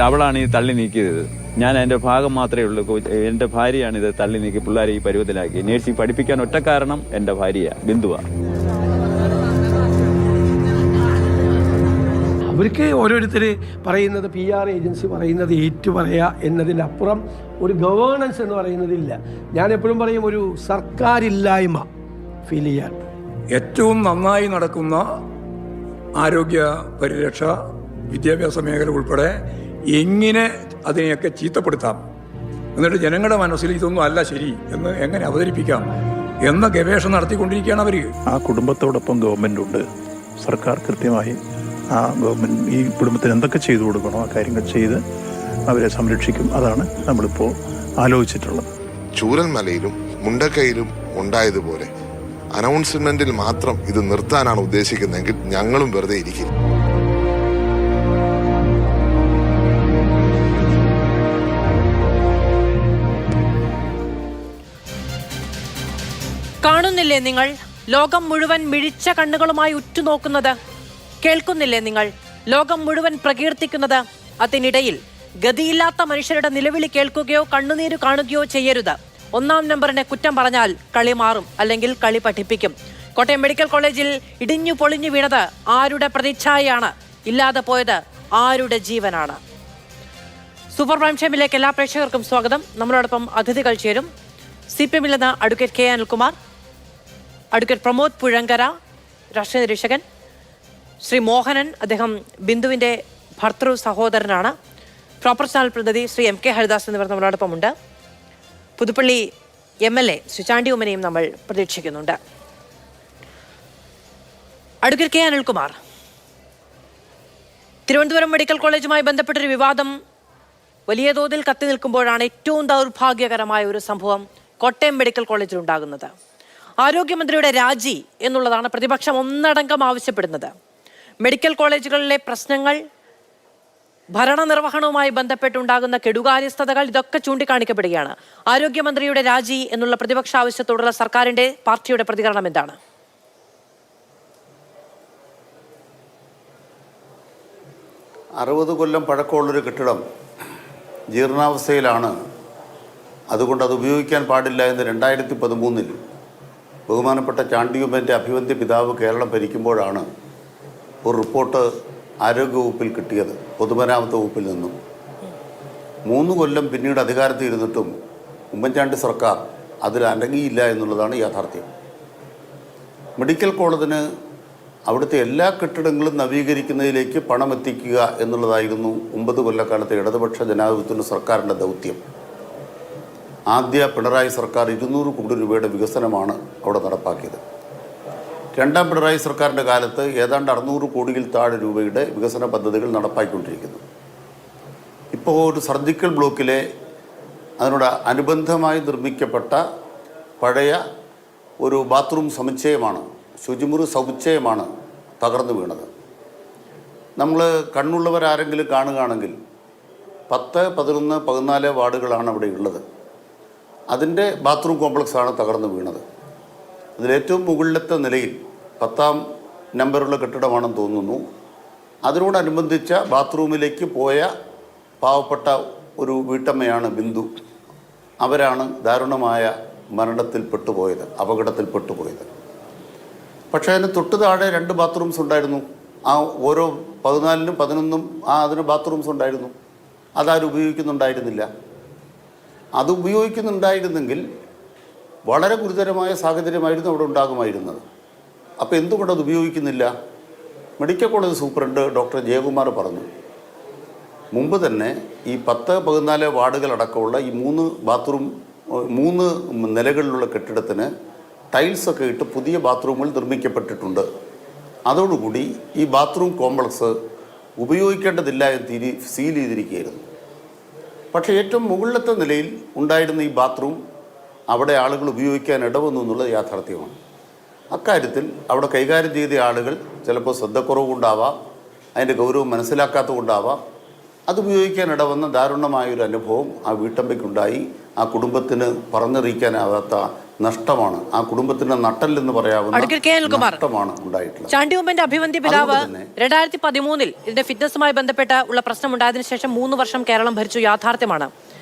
അവളാണ് ഈ തള്ളി നീക്കിയത്. ഞാൻ എൻ്റെ ഭാഗം മാത്രമേ ഉള്ളൂ. എൻ്റെ ഭാര്യയാണ് ഇത് തള്ളി നീക്കി പിള്ളേരെ ഈ പരുവത്തിലാക്കി. നേഴ്സിംഗ് പഠിപ്പിക്കാൻ ഒറ്റ കാരണം എൻ്റെ ഭാര്യയാണ്, ബിന്ദുവാണ്. അവർക്ക് ഓരോരുത്തർ പറയുന്നത് PR ഏജൻസി പറയുന്നത് ഏറ്റുപറയുക എന്നതിനപ്പുറം ഒരു ഗവേണൻസ് എന്ന് പറയുന്നതില്ല. ഞാൻ എപ്പോഴും പറയും, ഒരു സർക്കാരില്ലായ്മ ഫീൽ ചെയ്യാൻ. ഏറ്റവും നന്നായി നടക്കുന്ന ആരോഗ്യ പരിരക്ഷ, വിദ്യാഭ്യാസ മേഖല ഉൾപ്പെടെ എങ്ങനെ അതിനെയൊക്കെ ചീത്തപ്പെടുത്താം, എന്നിട്ട് ജനങ്ങളുടെ മനസ്സിൽ ഇതൊന്നും അല്ല ശരി എന്ന് എങ്ങനെ അവതരിപ്പിക്കാം എന്ന ഗവേഷണം നടത്തിക്കൊണ്ടിരിക്കുകയാണ് അവർ. ആ കുടുംബത്തോടൊപ്പം ഗവൺമെൻറ് ഉണ്ട്. സർക്കാർ കൃത്യമായി ആ ഗവൺമെൻറ് ഈ കുടുംബത്തിന് എന്തൊക്കെ ചെയ്തു കൊടുക്കണോ ആ കാര്യങ്ങൾ ചെയ്ത് അവരെ സംരക്ഷിക്കും. അതാണ് നമ്മളിപ്പോൾ ആലോചിച്ചിട്ടുള്ളത്. ചൂരൽമലയിലും മുണ്ടക്കയിലും ഉണ്ടായതുപോലെ അനൗൺസ്മെന്റിൽ മാത്രം ഇത് നിർത്താനാണ് ഉദ്ദേശിക്കുന്നതെങ്കിൽ ഞങ്ങളും വെറുതെ ഇരിക്കും. കാണുന്നില്ലേ നിങ്ങൾ ലോകം മുഴുവൻ മിഴിച്ച കണ്ണുകളുമായി ഉറ്റുനോക്കുന്നത്? കേൾക്കുന്നില്ലേ നിങ്ങൾ ലോകം മുഴുവൻ പ്രകീർത്തിക്കുന്നത്? അതിനിടയിൽ ഗതിയില്ലാത്ത മനുഷ്യരുടെ നിലവിളി കേൾക്കുകയോ കണ്ണുനീര് കാണുകയോ ചെയ്യരുത്. 1-ാം നമ്പറിനെ കുറ്റം പറഞ്ഞാൽ കളി മാറും, അല്ലെങ്കിൽ കളി പഠിപ്പിക്കും. കോട്ടയം മെഡിക്കൽ കോളേജിൽ ഇടിഞ്ഞു പൊളിഞ്ഞു വീണത് ആരുടെ പ്രതിച്ഛായയാണ്? ഇല്ലാതെ പോയത് ആരുടെ ജീവനാണ്? സൂപ്പർ പ്രൈം ടൈമിലേക്ക് എല്ലാ പ്രേക്ഷകർക്കും സ്വാഗതം. നമ്മളോടൊപ്പം അതിഥികൾ ചേരും. CPM നിന്ന് advocate K Anilkumar, advocate Pramod Puzhankara, രാഷ്ട്രീയ നിരീക്ഷകൻ, ശ്രീ മോഹനൻ, അദ്ദേഹം ബിന്ദുവിൻ്റെ ഭർത്തൃ സഹോദരനാണ്, പ്രോപ്പർ ചാനൽ പ്രതിനിധി ശ്രീ MK ഹരിദാസ് എന്നിവർ നമ്മളോടൊപ്പമുണ്ട്. പുതുപ്പള്ളി MLA ശ്രീ ചാണ്ടി ഉമ്മനെയും നമ്മൾ പ്രതീക്ഷിക്കുന്നുണ്ട്. Advocate K Anilkumar, Thiruvananthapuram medical കോളേജുമായി ബന്ധപ്പെട്ടൊരു വിവാദം വലിയ തോതിൽ കത്തി നിൽക്കുമ്പോഴാണ് ഏറ്റവും ദൗർഭാഗ്യകരമായ ഒരു സംഭവം കോട്ടയം മെഡിക്കൽ കോളേജിൽ ഉണ്ടാകുന്നത്. ആരോഗ്യമന്ത്രിയുടെ രാജി എന്നുള്ളതാണ് പ്രതിപക്ഷം ഒന്നടങ്കം ആവശ്യപ്പെടുന്നത്. മെഡിക്കൽ കോളേജുകളിലെ പ്രശ്നങ്ങൾ, ഭരണനിർവഹണവുമായി ബന്ധപ്പെട്ടുണ്ടാകുന്ന കെടുകാര്യസ്ഥതകൾ, ഇതൊക്കെ ചൂണ്ടിക്കാണിക്കപ്പെടുകയാണ്. ആരോഗ്യമന്ത്രിയുടെ രാജി എന്നുള്ള പ്രതിപക്ഷ ആവശ്യത്തോടുള്ള സർക്കാരിന്റെ, പാർട്ടിയുടെ പ്രതികരണം എന്താണ്? കൊല്ലം പഴക്കമുള്ളൊരു കെട്ടിടം ജീർണാവസ്ഥയിലാണ്. അതുകൊണ്ട് അത് ഉപയോഗിക്കാൻ പാടില്ല എന്ന് 2013 ബഹുമാനപ്പെട്ട ചാണ്ടിയുമ്മൻ്റെ അഭിവന്ദ്യ പിതാവ് കേരളം ഭരിക്കുമ്പോഴാണ് ഒരു റിപ്പോർട്ട് ആരോഗ്യവകുപ്പിൽ കിട്ടിയത്, പൊതുമരാമത്ത് വകുപ്പിൽ നിന്നും. 3 കൊല്ലം പിന്നീട് അധികാരത്തിൽ ഇരുന്നിട്ടും ഉമ്മൻചാണ്ടി സർക്കാർ അതിൽ അടങ്ങിയില്ല എന്നുള്ളതാണ് യാഥാർത്ഥ്യം. മെഡിക്കൽ കോളേജിന് അവിടുത്തെ എല്ലാ കെട്ടിടങ്ങളും നവീകരിക്കുന്നതിലേക്ക് പണം എത്തിക്കുക എന്നുള്ളതായിരുന്നു 9 കൊല്ലക്കാലത്തെ ഇടതുപക്ഷ ജനാധിപത്യ സർക്കാരിൻ്റെ ദൗത്യം. ആദ്യ പിണറായി സർക്കാർ 200 കോടി രൂപയുടെ വികസനമാണ് അവിടെ നടപ്പാക്കിയത്. 2ാം പിണറായി സർക്കാരിൻ്റെ കാലത്ത് ഏതാണ്ട് 600 കോടിയിൽ താഴെ രൂപയുടെ വികസന പദ്ധതികൾ നടപ്പാക്കിക്കൊണ്ടിരിക്കുന്നു. ഇപ്പോൾ ഒരു സർജിക്കൽ ബ്ലോക്കിലെ അതിനോട് അനുബന്ധമായി നിർമ്മിക്കപ്പെട്ട പഴയ ഒരു ബാത്റൂം സമുച്ചയമാണ്, ശുചിമുറി സമുച്ചയമാണ് തകർന്നു വീണത്. നമ്മൾ കണ്ണുള്ളവരാരെങ്കിലും കാണുകയാണെങ്കിൽ 10, 11, 14 വാർഡുകളാണ് അവിടെ ഉള്ളത്. അതിൻ്റെ ബാത്റൂം കോംപ്ലക്സാണ് തകർന്നു വീണത്. അതിലേറ്റവും മുകളിലത്തെ നിലയിൽ 10ാം നമ്പറുള്ള കെട്ടിടമാണെന്ന് തോന്നുന്നു. അതിനോടനുബന്ധിച്ച ബാത്റൂമിലേക്ക് പോയ പാവപ്പെട്ട ഒരു വീട്ടമ്മയാണ് ബിന്ദു. അവരാണ് ദാരുണമായ അപകടത്തിൽപ്പെട്ടുപോയത്. പക്ഷേ അതിന് തൊട്ട് താഴെ 2 ബാത്റൂംസ് ഉണ്ടായിരുന്നു. ആ ഓരോ 14-നും 11-നും അതിന് ബാത്റൂംസ് ഉണ്ടായിരുന്നു. അതാരും ഉപയോഗിക്കുന്നുണ്ടായിരുന്നില്ല. അത് ഉപയോഗിക്കുന്നുണ്ടായിരുന്നെങ്കിൽ വളരെ ഗുരുതരമായ സാഹചര്യമായിരുന്നു അവിടെ ഉണ്ടാകുമായിരുന്നത്. അപ്പോൾ എന്തുകൊണ്ടത് ഉപയോഗിക്കുന്നില്ല? Medical college superintendent doctor Jayakumar പറഞ്ഞു, മുമ്പ് തന്നെ ഈ 10, 14 വാർഡുകളടക്കമുള്ള ഈ 3 നിലകളിലുള്ള കെട്ടിടത്തിന് ടൈൽസൊക്കെ ഇട്ട് പുതിയ ബാത്റൂമുകൾ നിർമ്മിക്കപ്പെട്ടിട്ടുണ്ട്. അതോടുകൂടി ഈ ബാത്റൂം കോംപ്ലക്സ് ഉപയോഗിക്കേണ്ടതില്ല എന്ന് സീൽ ചെയ്തിരിക്കുകയായിരുന്നു. പക്ഷേ ഏറ്റവും മുകളിലത്തെ നിലയിൽ ഉണ്ടായിരുന്ന ഈ ബാത്റൂം അവിടെ ആളുകൾ ഉപയോഗിക്കാൻ ഇടവന്നു എന്നുള്ളത് യാഥാർത്ഥ്യമാണ്. അക്കാര്യത്തിൽ അവിടെ കൈകാര്യം ചെയ്ത ആളുകൾ ചിലപ്പോൾ ശ്രദ്ധക്കുറവുകൊണ്ടാവാം, അതിൻ്റെ ഗൗരവം മനസ്സിലാക്കാത്തതുകൊണ്ടാവാം, അത് ഉപയോഗിക്കാൻ ഇടവന്ന ദാരുണമായൊരു അനുഭവം ആ വീട്ടമ്മയ്ക്കുണ്ടായി. ആ കുടുംബത്തിന് പറഞ്ഞറിയിക്കാനാവാത്ത നഷ്ടമാണ്, ആ കുടുംബത്തിന്റെ നട്ടല്ലെന്ന് പറയാവുന്ന അഡ്വക്കേറ്റ് കെ. അനിൽകുമാർ, നഷ്ടമാണ് ഉണ്ടായിട്ടുള്ളത്. ചാണ്ടി ഉമ്മന്റെ അഭിവന്ദ്യ പിതാവ് അതുകൊണ്ട് തന്നെ 2013 ഇതിന്റെ ഫിറ്റ്നസുമായി ബന്ധപ്പെട്ട് ഉള്ള പ്രശ്നമുണ്ടായതിനു ശേഷം 3 വർഷം കേരളം ഭരിച്ചു, യാഥാർത്ഥ്യമാണ്.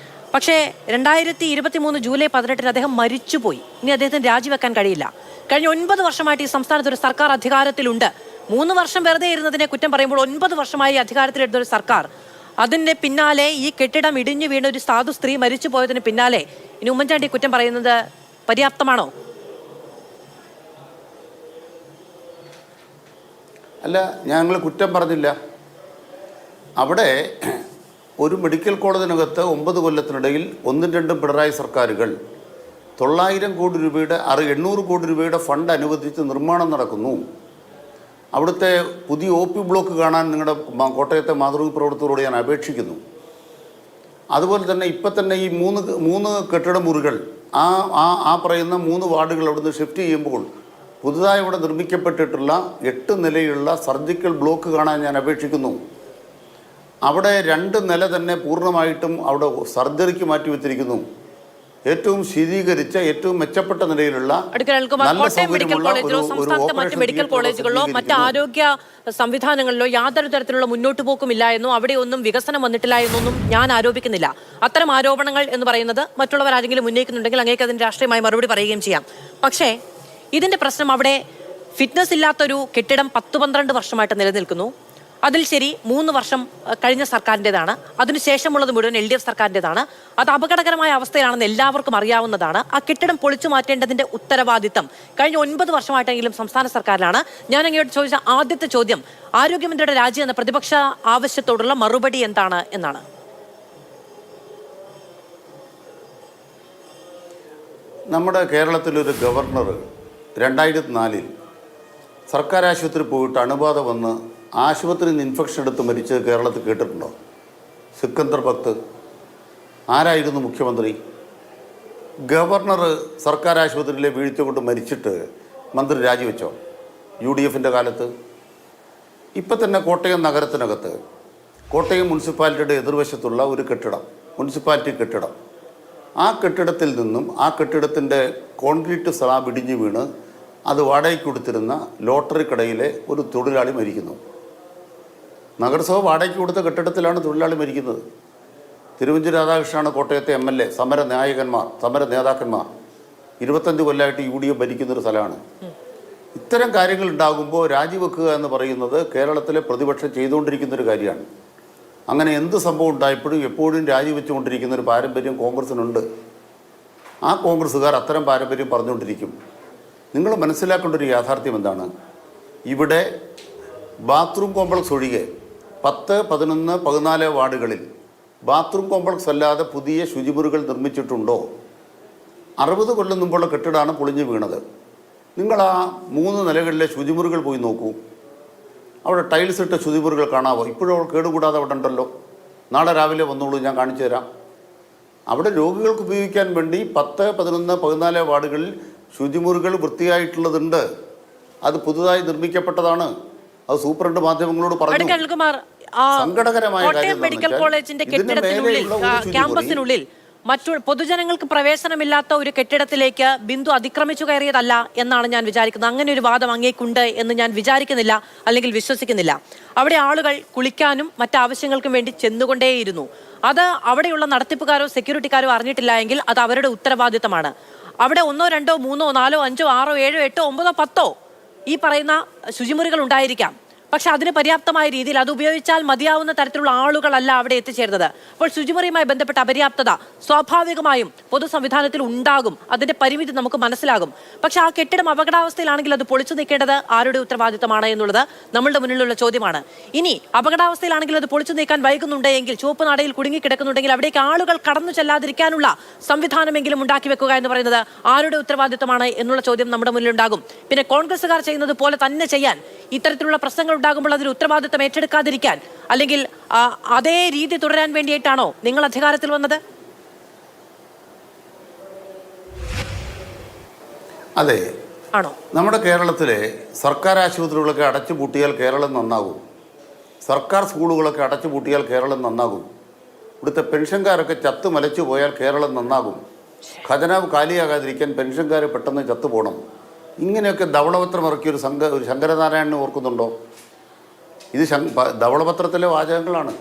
പക്ഷേ 2023 ജൂലൈ 18 അദ്ദേഹം മരിച്ചുപോയി. ഇനി അദ്ദേഹത്തിന് രാജിവെക്കാൻ കഴിയില്ല. കഴിഞ്ഞ 9 വർഷമായിട്ട് ഈ സംസ്ഥാനത്ത് ഒരു സർക്കാർ അധികാരത്തിലുണ്ട്. 3 വർഷം വെറുതെ ഇരുന്നതിനെ കുറ്റം പറയുമ്പോൾ 9 വർഷമായി അധികാരത്തിലെടുത്ത ഒരു സർക്കാർ, അതിന്റെ പിന്നാലെ ഈ കെട്ടിടം ഇടിഞ്ഞു വീണ ഒരു സാധു സ്ത്രീ മരിച്ചു പോയതിന് പിന്നാലെ ഇനി ഉമ്മൻചാണ്ടി കുറ്റം പറയുന്നത് പര്യാപ്തമാണോ? അല്ല, ഞങ്ങൾ കുറ്റം പറഞ്ഞില്ല. അവിടെ ഒരു മെഡിക്കൽ കോളേജിനകത്ത് 9 കൊല്ലത്തിനിടയിൽ 1-2 പിണറായി സർക്കാരുകൾ 900 കോടി രൂപയുടെ 800 കോടി രൂപയുടെ ഫണ്ട് അനുവദിച്ച് നിർമ്മാണം നടക്കുന്നു. അവിടുത്തെ പുതിയ OP ബ്ലോക്ക് കാണാൻ നിങ്ങളുടെ കോട്ടയത്തെ മാതൃക പ്രവർത്തകരോട് ഞാൻ അപേക്ഷിക്കുന്നു. അതുപോലെ തന്നെ ഇപ്പം തന്നെ ഈ മൂന്ന് കെട്ടിട മുറികൾ ആ പറയുന്ന 3 വാർഡുകൾ അവിടുന്ന് ഷിഫ്റ്റ് ചെയ്യുമ്പോൾ പുതുതായി ഇവിടെ നിർമ്മിക്കപ്പെട്ടിട്ടുള്ള 8 നിലയുള്ള സർജിക്കൽ ബ്ലോക്ക് കാണാൻ ഞാൻ അപേക്ഷിക്കുന്നു. അവിടെ 2 നില തന്നെ പൂർണ്ണമായിട്ടും അവിടെ സർജറിക്ക് മാറ്റിവെച്ചിരിക്കുന്നു. ഏറ്റവും ശീതീകരിച്ച ഏറ്റവും മെച്ചപ്പെട്ട നിലയിലുള്ള കോട്ടയം മെഡിക്കൽ കോളേജിലോ സംസ്ഥാനത്തെ മറ്റ് മെഡിക്കൽ കോളേജുകളിലോ മറ്റ് ആരോഗ്യ സംവിധാനങ്ങളിലോ യാതൊരു തരത്തിലുള്ള മുന്നോട്ട് പോക്കുമില്ല എന്നോ അവിടെ ഒന്നും വികസനം വന്നിട്ടില്ല എന്നൊന്നും ഞാൻ ആരോപിക്കുന്നില്ല. അത്തരം ആരോപണങ്ങൾ എന്ന് പറയുന്നത് മറ്റുള്ളവർ ആരെങ്കിലും ഉന്നയിക്കുന്നുണ്ടെങ്കിൽ അങ്ങേക്ക് അതിന് രാഷ്ട്രീയമായി മറുപടി പറയുകയും ചെയ്യാം. പക്ഷേ ഇതിന്റെ പ്രശ്നം അവിടെ ഫിറ്റ്നസ് ഇല്ലാത്തൊരു കെട്ടിടം 10-12 വർഷമായിട്ട് നിലനിൽക്കുന്നു. അതിൽ ശരി 3 വർഷം കഴിഞ്ഞ സർക്കാരിൻ്റെതാണ്, അതിനുശേഷമുള്ളത് മുഴുവൻ LDF സർക്കാരിൻ്റെതാണ്. അത് അപകടകരമായ അവസ്ഥയിലാണെന്ന് എല്ലാവർക്കും അറിയാവുന്നതാണ്. ആ കെട്ടിടം പൊളിച്ചു മാറ്റേണ്ടതിന്റെ ഉത്തരവാദിത്തം കഴിഞ്ഞ 9 വർഷമായിട്ടെങ്കിലും സംസ്ഥാന സർക്കാരിലാണ്. ഞാൻ അങ്ങോട്ട് ചോദിച്ച ആദ്യത്തെ ചോദ്യം ആരോഗ്യമന്ത്രിയുടെ രാജി എന്ന പ്രതിപക്ഷ ആവശ്യത്തോടുള്ള മറുപടി എന്താണ് എന്നാണ്. നമ്മുടെ കേരളത്തിലൊരു ഗവർണർ 2004 സർക്കാർ ആശുപത്രി പോയിട്ട് അണുബാധ വന്ന് ആശുപത്രിയിൽ നിന്ന് ഇൻഫെക്ഷൻ എടുത്ത് മരിച്ചത് കേരളത്തിൽ കേട്ടിട്ടുണ്ടോ? സിക്കന്ദർ ഭക്ത് ആരായിരുന്നു മുഖ്യമന്ത്രി? ഗവർണർ സർക്കാർ ആശുപത്രിയിലെ വീഴ്ച കൊണ്ട് മരിച്ചിട്ട് മന്ത്രി രാജിവെച്ചോ UDFൻ്റെ കാലത്ത്? ഇപ്പം തന്നെ കോട്ടയം നഗരത്തിനകത്ത് കോട്ടയം മുനിസിപ്പാലിറ്റിയുടെ എതിർവശത്തുള്ള ഒരു കെട്ടിടം, മുനിസിപ്പാലിറ്റി കെട്ടിടം, ആ കെട്ടിടത്തിൽ നിന്നും ആ കെട്ടിടത്തിൻ്റെ കോൺക്രീറ്റ് സ്ലാബ് ഇടിഞ്ഞു വീണ് അത് വാടകയ്ക്ക് കൊടുത്തിരുന്ന ലോട്ടറി കടയിലെ ഒരു തൊഴിലാളി മരിക്കുന്നു. നഗരസഭ വാടകയ്ക്ക് കൊടുത്ത കെട്ടിടത്തിലാണ് തൊഴിലാളി മരിക്കുന്നത്. തിരുവഞ്ചൂർ രാധാകൃഷ്ണനാണ് കോട്ടയത്തെ MLA, സമര നേതാക്കന്മാർ 25 കൊല്ലമായിട്ട് UDF ഭരിക്കുന്നൊരു സ്ഥലമാണ്. ഇത്തരം കാര്യങ്ങൾ ഉണ്ടാകുമ്പോൾ രാജിവെക്കുക എന്ന് പറയുന്നത് കേരളത്തിലെ പ്രതിപക്ഷം ചെയ്തുകൊണ്ടിരിക്കുന്നൊരു കാര്യമാണ്. അങ്ങനെ എന്ത് സംഭവം ഉണ്ടായപ്പോഴും എപ്പോഴും രാജിവെച്ചുകൊണ്ടിരിക്കുന്ന ഒരു പാരമ്പര്യം കോൺഗ്രസിനുണ്ട്. ആ കോൺഗ്രസ്സുകാർ അത്തരം പാരമ്പര്യം പറഞ്ഞുകൊണ്ടിരിക്കും. നിങ്ങൾ മനസ്സിലാക്കേണ്ട ഒരു യാഥാർത്ഥ്യം എന്താണ്? ഇവിടെ ബാത്റൂം കോംപ്ലക്സ് ഒഴികെ 10, 11, 14 വാർഡുകളിൽ ബാത്റൂം കോംപ്ലക്സ് അല്ലാതെ പുതിയ ശുചിമുറികൾ നിർമ്മിച്ചിട്ടുണ്ടോ? 60 കൊല്ലം മുമ്പുള്ള കെട്ടിടമാണ് പൊളിഞ്ഞു വീണത്. നിങ്ങൾ ആ 3 നിലകളിലെ ശുചിമുറികൾ പോയി നോക്കൂ. അവിടെ ടൈൽസ് ഇട്ട ശുചിമുറികൾ കാണാവോ? ഇപ്പോഴും അവൾ കേടുകൂടാതെ അവിടെ ഉണ്ടല്ലോ. നാളെ രാവിലെ വന്നോളൂ, ഞാൻ കാണിച്ചു തരാം. അവിടെ രോഗികൾക്ക് ഉപയോഗിക്കാൻ വേണ്ടി 10, 11, 14 വാർഡുകളിൽ ശുചിമുറികൾ വൃത്തിയായിട്ടുള്ളതുണ്ട്. അത് പുതുതായി നിർമ്മിക്കപ്പെട്ടതാണ്. അത് സൂപ്രണ്ട് മാധ്യമങ്ങളോട് പറഞ്ഞു. സങ്കടകരമായ കോട്ടയം മെഡിക്കൽ കോളേജിന്റെ കെട്ടിടത്തിനുള്ളിൽ ക്യാമ്പസിനുള്ളിൽ മറ്റു പൊതുജനങ്ങൾക്ക് പ്രവേശനമില്ലാത്ത ഒരു കെട്ടിടത്തിലേക്ക് ബിന്ദു അതിക്രമിച്ചു കയറിയതല്ല എന്നാണ് ഞാൻ വിചാരിക്കുന്നത്. അങ്ങനെ ഒരു വാദം അങ്ങേക്കുണ്ട് എന്ന് ഞാൻ വിചാരിക്കുന്നില്ല, അല്ലെങ്കിൽ വിശ്വസിക്കുന്നില്ല. അവിടെ ആളുകൾ കുളിക്കാനും മറ്റാവശ്യങ്ങൾക്കും വേണ്ടി ചെന്നുകൊണ്ടേയിരുന്നു. അത് അവിടെയുള്ള നടത്തിപ്പുകാരോ സെക്യൂരിറ്റിക്കാരോ അറിഞ്ഞിട്ടില്ല എങ്കിൽ അത് അവരുടെ ഉത്തരവാദിത്തമാണ്. അവിടെ 1, 2, 3, 4, 5, 6, 7, 8, 9, 10 ഈ പറയുന്ന ശുചിമുറികൾ ഉണ്ടായിരിക്കാം. പക്ഷെ അതിന് പര്യാപ്തമായ രീതിയിൽ അത് ഉപയോഗിച്ചാൽ മതിയാവുന്ന തരത്തിലുള്ള ആളുകളല്ല അവിടെ എത്തിച്ചേർന്നത്. അപ്പോൾ ശുചിമുറിയുമായി ബന്ധപ്പെട്ട അപര്യാപ്തത സ്വാഭാവികമായും പൊതു സംവിധാനത്തിൽ ഉണ്ടാകും. അതിന്റെ പരിമിതി നമുക്ക് മനസ്സിലാകും. പക്ഷെ ആ കെട്ടിടം അപകടാവസ്ഥയിലാണെങ്കിൽ അത് പൊളിച്ചു നീക്കേണ്ടത് ആരുടെ ഉത്തരവാദിത്തമാണ് എന്നുള്ളത് നമ്മളുടെ മുന്നിലുള്ള ചോദ്യമാണ്. ഇനി അപകടാവസ്ഥയിലാണെങ്കിൽ അത് പൊളിച്ചു നീക്കാൻ വൈകുന്നുണ്ടെങ്കിൽ, ചുവപ്പ് നാടയിൽ കുടുങ്ങിക്കിടക്കുന്നുണ്ടെങ്കിൽ അവിടേക്ക് ആളുകൾ കടന്നു ചെല്ലാതിരിക്കാനുള്ള സംവിധാനമെങ്കിലും ഉണ്ടാക്കി വെക്കുക എന്ന് പറയുന്നത് ആരുടെ ഉത്തരവാദിത്തമാണ് എന്നുള്ള ചോദ്യം നമ്മുടെ മുന്നിലുണ്ടാകും. പിന്നെ കോൺഗ്രസ്സുകാർ ചെയ്യുന്നത് പോലെ തന്നെ ചെയ്യാൻ, ഇത്തരത്തിലുള്ള പ്രശ്നങ്ങൾ ഉണ്ടാകുമ്പോൾ അതിൽ ഉത്തരവാദിത്തം ഏറ്റെടുക്കാതിരിക്കാൻ, അല്ലെങ്കിൽ അതേ രീതി തുടരാൻ വേണ്ടിയിട്ടാണോ നിങ്ങൾ അധികാരത്തിൽ വന്നത്? അതെ, ആണോ? നമ്മുടെ കേരളത്തിലെ സർക്കാർ ആശുപത്രികളൊക്കെ അടച്ചുപൂട്ടിയാൽ കേരളം നന്നാകും. സർക്കാർ സ്കൂളുകളൊക്കെ അടച്ചുപൂട്ടിയാൽ കേരളം നന്നാകും. ഇവിടുത്തെ പെൻഷൻകാരൊക്കെ ചത്തു മലച്ചു പോയാൽ കേരളം നന്നാകും. ഖജനാവ് കാലിയാകാതിരിക്കാൻ പെൻഷൻകാർ പെട്ടെന്ന് ചത്തുപോകണം. ഇങ്ങനെയൊക്കെ ധവളപത്രം ഇറക്കിയൊരു ഒരു ശങ്കരനാരായണനെ ഓർക്കുന്നുണ്ടോ? ഇത് ധവളപത്രത്തിലെ വാചകങ്ങളാണ്.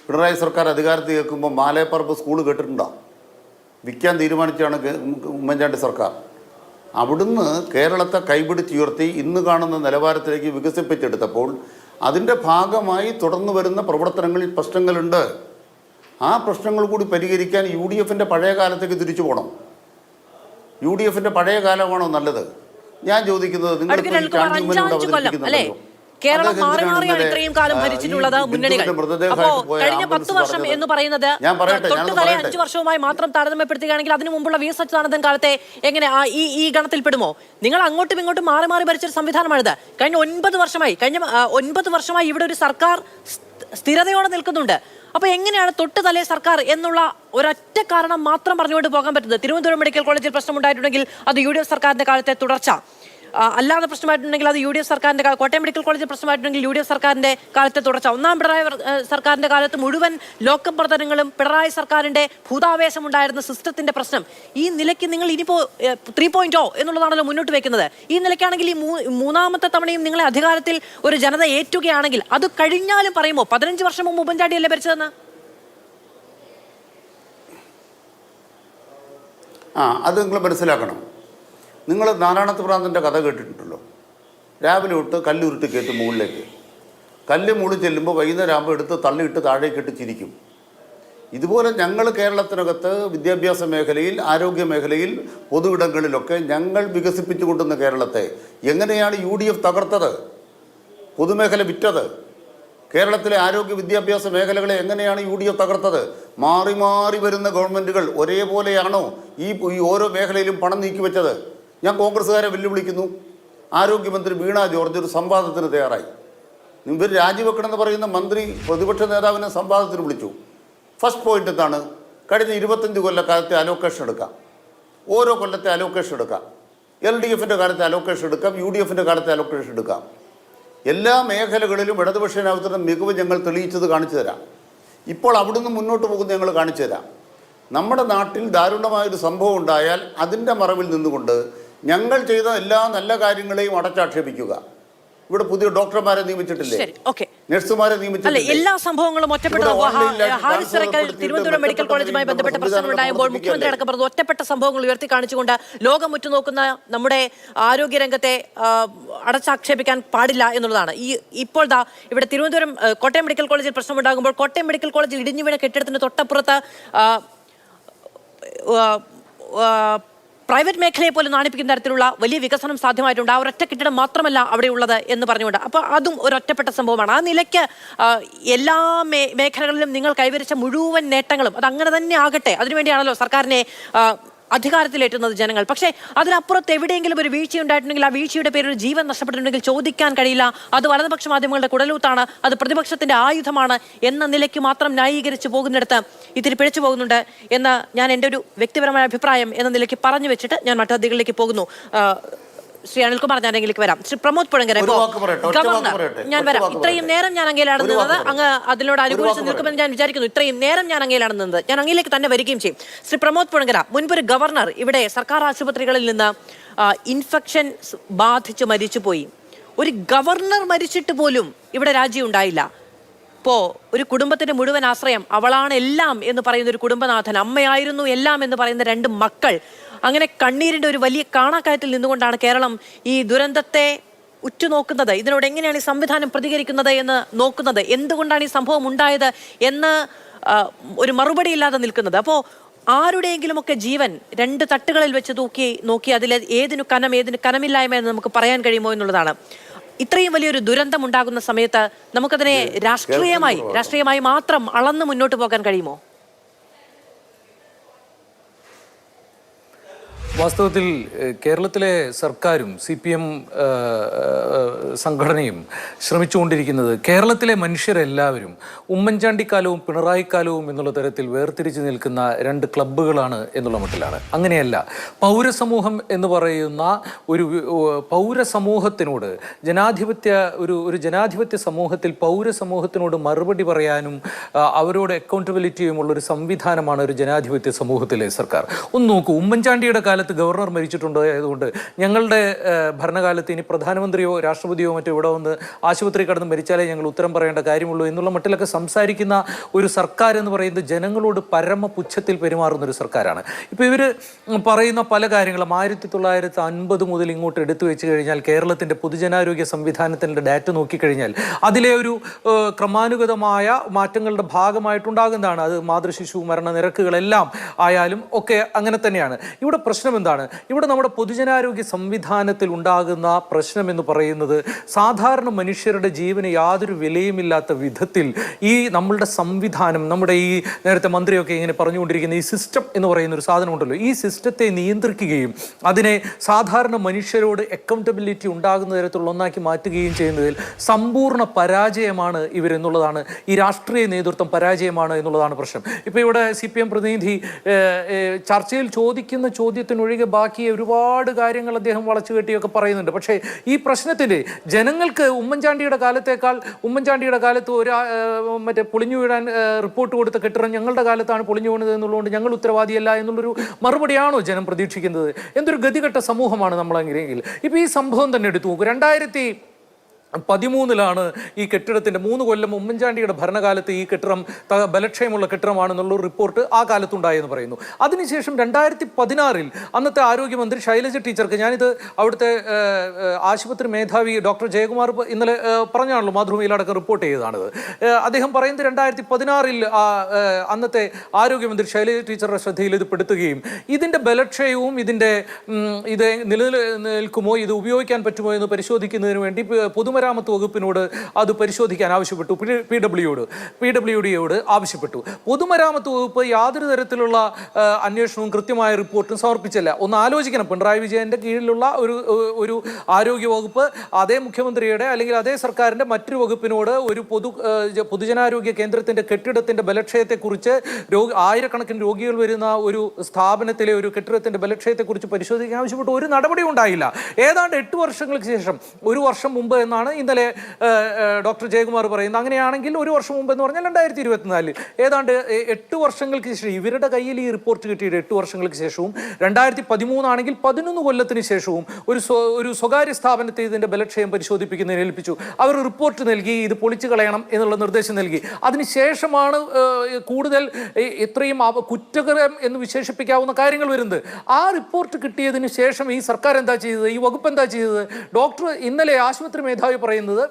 പിണറായി സർക്കാർ അധികാരത്തിൽ കേൾക്കുമ്പോൾ മാലേപ്പറമ്പ് സ്കൂൾ കേട്ടിട്ടുണ്ടോ? വിൽക്കാൻ തീരുമാനിച്ചാണ് ഉമ്മൻചാണ്ടി സർക്കാർ. അവിടുന്ന് കേരളത്തെ കൈപിടിച്ചുയർത്തി ഇന്ന് കാണുന്ന നിലവാരത്തിലേക്ക് വികസിപ്പിച്ചെടുത്തപ്പോൾ അതിൻ്റെ ഭാഗമായി തുടർന്നു വരുന്ന പ്രവർത്തനങ്ങളിൽ പ്രശ്നങ്ങളുണ്ട്. ആ പ്രശ്നങ്ങൾ കൂടി പരിഹരിക്കാൻ UDFൻ്റെ പഴയ കാലത്തേക്ക് തിരിച്ചു പോകണം. UDFൻ്റെ പഴയ കാലമാണോ നല്ലത്? ഞാൻ ചോദിക്കുന്നത് നിങ്ങൾ കേരളം മാറി മാറിയാണ് ഇത്രയും കാലം ഭരിച്ചിട്ടുള്ളത് മുന്നണികൾ. അപ്പോ കഴിഞ്ഞ 10 വർഷം എന്ന് പറയുന്നത് തൊട്ടുതലേ 5 വർഷവുമായി മാത്രം താരതമ്യപ്പെടുത്തുകയാണെങ്കിൽ അതിനു മുമ്പുള്ള VS അച്യുതാനന്ദൻ കാലത്തെ എങ്ങനെ ഈ ഗണത്തിൽപ്പെടുമോ? നിങ്ങൾ അങ്ങോട്ടും ഇങ്ങോട്ടും മാറി മാറി ഭരിച്ചൊരു സംവിധാനമാണിത്. കഴിഞ്ഞ 9 വർഷമായി ഇവിടെ ഒരു സർക്കാർ സ്ഥിരതയോടെ നിൽക്കുന്നുണ്ട്. അപ്പൊ എങ്ങനെയാണ് തൊട്ടുതലേ സർക്കാർ എന്നുള്ള ഒരൊറ്റ കാരണം മാത്രം പറഞ്ഞുകൊണ്ട് പോകാൻ പറ്റുന്നത്? തിരുവനന്തപുരം മെഡിക്കൽ കോളേജിൽ പ്രശ്നമുണ്ടായിട്ടുണ്ടെങ്കിൽ അത് UDF സർക്കാരിന്റെ കാലത്തെ തുടർച്ച, അല്ലാതെ പ്രശ്നമായിട്ടുണ്ടെങ്കിൽ അത് UDF സർക്കാരിന്റെ, കോട്ടയം മെഡിക്കൽ കോളേജിൽ പ്രശ്നമായിട്ടുണ്ടെങ്കിൽ UDF സർക്കാരിന്റെ കാലത്തെ തുടർച്ച. ഒന്നാം പിണറായി സർക്കാരിന്റെ കാലത്ത് മുഴുവൻ ലോക്കപ്പ് പ്രവർത്തനങ്ങളും പിണറായി സർക്കാരിന്റെ ഭൂതാവേശം ഉണ്ടായിരുന്ന സിസ്റ്റത്തിന്റെ പ്രശ്നം. ഈ നിലയ്ക്ക് നിങ്ങൾ ഇനിയിപ്പോ 3.0 എന്നുള്ളതാണല്ലോ മുന്നോട്ട് വെക്കുന്നത്. ഈ നിലയ്ക്കാണെങ്കിൽ ഈ മൂന്നാമത്തെ തവണയും നിങ്ങളെ അധികാരത്തിൽ ഒരു ജനത ഏറ്റുകയാണെങ്കിൽ അത് കഴിഞ്ഞാലും പറയുമോ 15 വർഷം മുമ്പ് ഉമ്മൻചാണ്ടിയല്ലേ ഭരിച്ചതെന്ന്? അത് നിങ്ങൾ മനസ്സിലാക്കണം. നിങ്ങൾ നാരായണത്ത് ഭ്രാന്തൻ്റെ കഥ കേട്ടിട്ടുണ്ടല്ലോ. രാവിലെ തൊട്ട് കല്ലുരുട്ടി കയറ്റും മുകളിലേക്ക്. കല്ല് മുകളിൽ ചെല്ലുമ്പോൾ വൈകുന്നേരം ആകുമ്പോൾ എടുത്ത് തള്ളിയിട്ട് താഴേക്കിട്ട് ചിരിക്കും. ഇതുപോലെ ഞങ്ങൾ കേരളത്തിനകത്ത് വിദ്യാഭ്യാസ മേഖലയിൽ, ആരോഗ്യ മേഖലയിൽ, പൊതുവിടങ്ങളിലൊക്കെ ഞങ്ങൾ വികസിപ്പിച്ചു കൊണ്ടുവന്ന കേരളത്തെ എങ്ങനെയാണ് UDF തകർത്തത്, പൊതുമേഖല വിറ്റത്? കേരളത്തിലെ ആരോഗ്യ വിദ്യാഭ്യാസ മേഖലകളെ എങ്ങനെയാണ് UDF തകർത്തത്? മാറി മാറി വരുന്ന ഗവൺമെൻറ്റുകൾ ഒരേപോലെയാണോ ഈ ഓരോ മേഖലയിലും പണം നീക്കി വെച്ചത്? ഞാൻ കോൺഗ്രസ്സുകാരെ വെല്ലുവിളിക്കുന്നു. ആരോഗ്യമന്ത്രി വീണ ജോർജ് ഒരു സംവാദത്തിന് തയ്യാറായി. ഇവർ രാജിവെക്കണമെന്ന് പറയുന്ന മന്ത്രി പ്രതിപക്ഷ നേതാവിനെ സംവാദത്തിന് വിളിച്ചു. ഫസ്റ്റ് പോയിന്റ് എന്താണ്? കഴിഞ്ഞ 25 കൊല്ലക്കാലത്തെ അലോക്കേഷൻ എടുക്കാം, ഓരോ കൊല്ലത്തെ അലോക്കേഷൻ എടുക്കാം, LDFൻ്റെ കാലത്തെ അലോക്കേഷൻ എടുക്കാം, UDFൻ്റെ കാലത്തെ അലോക്കേഷൻ എടുക്കാം. എല്ലാ മേഖലകളിലും ഇടതുപക്ഷ ജനാധിപത്യത്തിൻ്റെ മികവ് ഞങ്ങൾ തെളിയിച്ചത് കാണിച്ചു തരാം. ഇപ്പോൾ അവിടുന്ന് മുന്നോട്ട് പോകുന്നത് ഞങ്ങൾ കാണിച്ചു തരാം. നമ്മുടെ നാട്ടിൽ ദാരുണമായൊരു സംഭവം ഉണ്ടായാൽ അതിൻ്റെ മറവിൽ നിന്നുകൊണ്ട് ഞങ്ങൾ ചെയ്ത എല്ലാ നല്ല കാര്യങ്ങളെയും അടച്ചാക്ഷേപിക്കുക. ഇവിടെ പുതിയ ഡോക്ടർമാരെ നിയമിച്ചിട്ടില്ലേ? നഴ്സുമാരെ നിയമിച്ചിട്ടില്ലേ? എല്ലാ സംഭവങ്ങളും തിരുവനന്തപുരം മെഡിക്കൽ കോളേജുമായി ബന്ധപ്പെട്ട പ്രശ്നങ്ങളുണ്ടായപ്പോൾ മുഖ്യമന്ത്രി അടക്കം പറഞ്ഞു ഒറ്റപ്പെട്ട സംഭവങ്ങൾ ഉയർത്തി കാണിച്ചുകൊണ്ട് ലോകം ഉറ്റുനോക്കുന്ന നമ്മുടെ ആരോഗ്യരംഗത്തെ അടച്ചാക്ഷേപിക്കാൻ പാടില്ല എന്നുള്ളതാണ്. ഇപ്പോൾ ഇവിടെ തിരുവനന്തപുരം കോട്ടയം മെഡിക്കൽ കോളേജിൽ പ്രശ്നമുണ്ടാകുമ്പോൾ കോട്ടയം മെഡിക്കൽ കോളേജിൽ ഇടിഞ്ഞു വീണ കെട്ടിടത്തിന് തൊട്ടപ്പുറത്ത് പ്രൈവറ്റ് മേഖലയെ പോലും നാണിപ്പിക്കുന്ന തരത്തിലുള്ള വലിയ വികസനം സാധ്യമായിട്ടുണ്ട്. ആ ഒരൊറ്റ കെട്ടിടം മാത്രമല്ല അവിടെ ഉള്ളത് എന്ന് പറഞ്ഞുകൊണ്ട്. അപ്പോൾ അതും ഒരൊറ്റപ്പെട്ട സംഭവമാണ്. ആ നിലയ്ക്ക് എല്ലാ മേഖലകളിലും നിങ്ങൾ കൈവരിച്ച മുഴുവൻ നേട്ടങ്ങളും അത് അങ്ങനെ തന്നെ ആകട്ടെ. അതിനുവേണ്ടിയാണല്ലോ സർക്കാരിനെ അധികാരത്തിലേറ്റുന്നത് ജനങ്ങൾ. പക്ഷേ അതിനപ്പുറത്ത് എവിടെയെങ്കിലും ഒരു വീഴ്ച ഉണ്ടായിട്ടുണ്ടെങ്കിൽ ആ വീഴ്ചയുടെ പേരിൽ ജീവൻ നഷ്ടപ്പെട്ടിട്ടുണ്ടെങ്കിൽ ചോദിക്കാൻ കഴിയില്ല. അത് വലതുപക്ഷ മാധ്യമങ്ങളുടെ കുടലൂത്താണ്, അത് പ്രതിപക്ഷത്തിന്റെ ആയുധമാണ് എന്ന നിലയ്ക്ക് മാത്രം ന്യായീകരിച്ച് പോകുന്നിടത്ത് ഇത്തിരി പിഴച്ചു പോകുന്നുണ്ട് എന്ന് ഞാൻ എൻ്റെ ഒരു വ്യക്തിപരമായ അഭിപ്രായം എന്ന നിലയ്ക്ക് പറഞ്ഞു വെച്ചിട്ട് ഞാൻ മറ്റതികളിലേക്ക് പോകുന്നു. ശ്രീ അനിൽകുമാർ, ഞാൻ എങ്കിലേക്ക് വരാം. ശ്രീ പ്രമോദ് പുഴങ്കര, ഗവർണർ, ഞാൻ വരാം. ഇത്രയും നേരം ഞാൻ അങ്ങയിലാണ് നിന്നത്. അങ്ങ് അതിനോട് അനുകൂലിച്ച് നിൽക്കുമെന്ന് ഞാൻ വിചാരിക്കുന്നു. ഇത്രയും നേരം ഞാൻ അങ്ങയിലാണ് നിന്നത്. ഞാൻ അങ്ങയിലേക്ക് തന്നെ വരികയും ചെയ്യും. ശ്രീ പ്രമോദ് പുഴങ്കര, മുൻപൊരു ഗവർണർ ഇവിടെ സർക്കാർ ആശുപത്രികളിൽ നിന്ന് ഇൻഫെക്ഷൻ ബാധിച്ച് മരിച്ചുപോയി. ഒരു ഗവർണർ മരിച്ചിട്ട് പോലും ഇവിടെ രാജ്യം ഉണ്ടായില്ല. ഇപ്പോൾ ഒരു കുടുംബത്തിന്റെ മുഴുവൻ ആശ്രയം, അവളാണ് എല്ലാം എന്ന് പറയുന്ന ഒരു കുടുംബനാഥൻ, അമ്മയായിരുന്നു എല്ലാം എന്ന് പറയുന്ന 2 മക്കൾ, അങ്ങനെ കണ്ണീരിന്റെ ഒരു വലിയ കാണാക്കയത്തിൽ നിന്നുകൊണ്ടാണ് കേരളം ഈ ദുരന്തത്തെ ഉറ്റുനോക്കുന്നത്. ഇതിനോട് എങ്ങനെയാണ് ഈ സംവിധാനം പ്രതികരിക്കുന്നത് എന്ന് നോക്കുന്നത്, എന്തുകൊണ്ടാണ് ഈ സംഭവം ഉണ്ടായത് എന്ന് ഒരു മറുപടി ഇല്ലാതെ നിൽക്കുന്നത്. അപ്പോൾ ആരുടെയെങ്കിലുമൊക്കെ ജീവൻ 2 തട്ടുകളിൽ വെച്ച് നോക്കി അതിൽ ഏതിനു കനം ഏതിന് കനമില്ലായ്മ എന്ന് നമുക്ക് പറയാൻ കഴിയുമോ എന്നുള്ളതാണ്. ഇത്രയും വലിയൊരു ദുരന്തം ഉണ്ടാകുന്ന സമയത്ത് നമുക്കതിനെ രാഷ്ട്രീയമായി മാത്രം അളന്ന് മുന്നോട്ട് പോകാൻ കഴിയുമോ? വാസ്തവത്തിൽ കേരളത്തിലെ സർക്കാരും CPM സംഘടനയും ശ്രമിച്ചുകൊണ്ടിരിക്കുന്നത് കേരളത്തിലെ മനുഷ്യരെല്ലാവരും ഉമ്മൻചാണ്ടി കാലവും പിണറായി കാലവും എന്നുള്ള തരത്തിൽ വേർതിരിച്ച് നിൽക്കുന്ന രണ്ട് ക്ലബ്ബുകളാണ് എന്നുള്ള മട്ടിലാണ്. അങ്ങനെയല്ല. പൗരസമൂഹം എന്ന് പറയുന്ന ഒരു പൗരസമൂഹത്തിനോട് ഒരു ജനാധിപത്യ സമൂഹത്തിൽ പൗരസമൂഹത്തിനോട് മറുപടി പറയാനും അവരോട് അക്കൗണ്ടബിലിറ്റിയുമുള്ള ഒരു സംവിധാനമാണ് ഒരു ജനാധിപത്യ സമൂഹത്തിലെ സർക്കാർ. ഒന്ന് നോക്കൂ, ഉമ്മൻചാണ്ടിയുടെ കാലത്ത് ഗവർണർ മരിച്ചിട്ടുണ്ട് ആയതുകൊണ്ട് ഞങ്ങളുടെ ഭരണകാലത്ത് ഇനി പ്രധാനമന്ത്രിയോ രാഷ്ട്രപതിയോ മറ്റോ ഇവിടെ വന്ന് ആശുപത്രി കടന്ന് മരിച്ചാലേ ഞങ്ങൾ ഉത്തരം പറയേണ്ട കാര്യമുള്ളൂ എന്നുള്ള മട്ടിലൊക്കെ സംസാരിക്കുന്ന ഒരു സർക്കാർ എന്ന് പറയുന്നത് ജനങ്ങളോട് പരമപുച്ഛത്തിൽ പെരുമാറുന്ന ഒരു സർക്കാരാണ്. ഇപ്പോൾ ഇവർ പറയുന്ന പല കാര്യങ്ങളും 1950 മുതൽ ഇങ്ങോട്ട് എടുത്തു വെച്ച് കഴിഞ്ഞാൽ കേരളത്തിൻ്റെ പൊതുജനാരോഗ്യ സംവിധാനത്തിൻ്റെ ഡാറ്റ നോക്കിക്കഴിഞ്ഞാൽ അതിലെ ഒരു ക്രമാനുഗതമായ മാറ്റങ്ങളുടെ ഭാഗമായിട്ടുണ്ടാകുന്നതാണ്. അത് മാതൃശിശു മരണ നിരക്കുകളെല്ലാം ആയാലും ഒക്കെ അങ്ങനെ തന്നെയാണ്. ഇവിടെ പ്രശ്നം എന്താണ്? ഇവിടെ നമ്മുടെ പൊതുജനാരോഗ്യ സംവിധാനത്തിൽ ഉണ്ടാകുന്ന പ്രശ്നം എന്ന് പറയുന്നത് സാധാരണ മനുഷ്യരുടെ ജീവന് യാതൊരു വിലയുമില്ലാത്ത വിധത്തിൽ ഈ നമ്മളുടെ സംവിധാനം, നമ്മുടെ ഈ നേരത്തെ മന്ത്രിയൊക്കെ ഇങ്ങനെ പറഞ്ഞുകൊണ്ടിരിക്കുന്ന ഈ സിസ്റ്റം എന്ന് പറയുന്ന ഒരു സാധനം ഉണ്ടല്ലോ, ഈ സിസ്റ്റത്തെ നിയന്ത്രിക്കുകയും അതിനെ സാധാരണ മനുഷ്യരോട് അക്കൗണ്ടബിലിറ്റി ഉണ്ടാകുന്ന തരത്തിലുള്ള ഒന്നാക്കി മാറ്റുകയും ചെയ്യുന്നതിൽ സമ്പൂർണ്ണ പരാജയമാണ് ഇവരെന്നുള്ളതാണ്, ഈ രാഷ്ട്രീയ നേതൃത്വം പരാജയമാണ് എന്നുള്ളതാണ് പ്രശ്നം. ഇപ്പോൾ ഇവിടെ CPM പ്രതിനിധി ചർച്ചയിൽ ചോദിക്കുന്ന ചോദ്യത്തിനൊഴികെ ബാക്കി ഒരുപാട് കാര്യങ്ങൾ അദ്ദേഹം വളച്ചു കെട്ടിയൊക്കെ പറയുന്നുണ്ട്. പക്ഷേ ഈ പ്രശ്നത്തിൻ്റെ ജനങ്ങൾക്ക് ഉമ്മൻചാണ്ടിയുടെ കാലത്ത് മറ്റേ പൊളിഞ്ഞു വീഴാൻ റിപ്പോർട്ട് കൊടുത്ത കെട്ടിടം ഞങ്ങളുടെ കാലത്താണ് പൊളിഞ്ഞു വീണത് എന്നുള്ളതുകൊണ്ട് ഞങ്ങൾ ഉത്തരവാദിയല്ല എന്നുള്ളൊരു മറുപടിയാണോ ജനം പ്രതീക്ഷിക്കുന്നത്? എന്തൊരു ഗതികെട്ട സമൂഹമാണ് നമ്മളെങ്കിൽ. ഇപ്പോൾ ഈ സംഭവം തന്നെ എടുത്തു നോക്കൂ. 2013 ഈ കെട്ടിടത്തിൻ്റെ 3 കൊല്ലം ഉമ്മൻചാണ്ടിയുടെ ഭരണകാലത്ത് ഈ കെട്ടിടം ബലക്ഷയമുള്ള കെട്ടിടമാണെന്നുള്ളൊരു റിപ്പോർട്ട് ആ കാലത്തുണ്ടായെന്ന് പറയുന്നു. അതിനുശേഷം 2016 അന്നത്തെ ആരോഗ്യമന്ത്രി ശൈലജ ടീച്ചർക്ക്, ഞാനിത് അവിടുത്തെ ആശുപത്രി മേധാവി ഡോക്ടർ ജയകുമാർ ഇന്നലെ പറഞ്ഞാണല്ലോ, മാതൃഭൂമിയിലടക്കം റിപ്പോർട്ട് ചെയ്തതാണിത്. അദ്ദേഹം പറയുന്നത് 2016 അന്നത്തെ ആരോഗ്യമന്ത്രി ശൈലജ ടീച്ചറുടെ ശ്രദ്ധയിൽ ഇത് പെടുത്തുകയും ഇതിൻ്റെ ബലക്ഷയവും ഇത് നിലനിൽക്കുമോ, ഇത് ഉപയോഗിക്കാൻ പറ്റുമോ എന്ന് പരിശോധിക്കുന്നതിന് വേണ്ടി പൊതുമരാമത്ത് വകുപ്പിനോട് അത് പരിശോധിക്കാൻ ആവശ്യപ്പെട്ടു. PWDയോട് ആവശ്യപ്പെട്ടു. പൊതുമരാമത്ത് വകുപ്പ് യാതൊരു തരത്തിലുള്ള അന്വേഷണവും കൃത്യമായ റിപ്പോർട്ടും സമർപ്പിച്ചില്ല. ഒന്ന് ആലോചിക്കണം, പിണറായി വിജയൻ്റെ കീഴിലുള്ള ഒരു ആരോഗ്യ വകുപ്പ് അതേ മുഖ്യമന്ത്രിയുടെ അല്ലെങ്കിൽ അതേ സർക്കാരിൻ്റെ മറ്റൊരു വകുപ്പിനോട് ഒരു പൊതുജനാരോഗ്യ കേന്ദ്രത്തിൻ്റെ കെട്ടിടത്തിൻ്റെ ബലക്ഷയത്തെക്കുറിച്ച് ആയിരക്കണക്കിന് രോഗികൾ വരുന്ന ഒരു സ്ഥാപനത്തിലെ ഒരു കെട്ടിടത്തിൻ്റെ ബലക്ഷയത്തെക്കുറിച്ച് പരിശോധിക്കാൻ ആവശ്യപ്പെട്ടു. ഒരു നടപടിയും ഉണ്ടായില്ല. ഏതാണ്ട് 8 വർഷങ്ങൾക്ക് ശേഷം, 1 വർഷം മുമ്പ് എന്നാണ് ഇന്നലെ ഡോക്ടർ ജയകുമാർ പറയുന്നത്. അങ്ങനെയാണെങ്കിൽ 1 വർഷം മുമ്പ് എന്ന് പറഞ്ഞാൽ 2024 ഏതാണ്ട് 8 വർഷങ്ങൾക്ക് ശേഷം ഇവരുടെ കയ്യിൽ ഈ റിപ്പോർട്ട് കിട്ടിയിട്ട് 8 വർഷങ്ങൾക്ക് ശേഷവും 2013 ആണെങ്കിൽ 11 കൊല്ലത്തിന് ശേഷവും ഒരു സ്വകാര്യ സ്ഥാപനത്തെ ഇതിൻ്റെ ബലക്ഷയം പരിശോധിപ്പിക്കുന്നതിന് ഏൽപ്പിച്ചു. അവർ റിപ്പോർട്ട് നൽകി, ഇത് പൊളിച്ചു കളയണം എന്നുള്ള നിർദ്ദേശം നൽകി. അതിനുശേഷമാണ് കൂടുതൽ എത്രയും കുറ്റകരം എന്ന് വിശേഷിപ്പിക്കാവുന്ന കാര്യങ്ങൾ വരുന്നത്. ആ റിപ്പോർട്ട് കിട്ടിയതിന് ശേഷം ഈ സർക്കാർ എന്താ ചെയ്തത്, ഈ വകുപ്പ് എന്താ ചെയ്തത്? ഡോക്ടർ ഇന്നലെ ആശുപത്രി മേധാവി പറയുന്നത്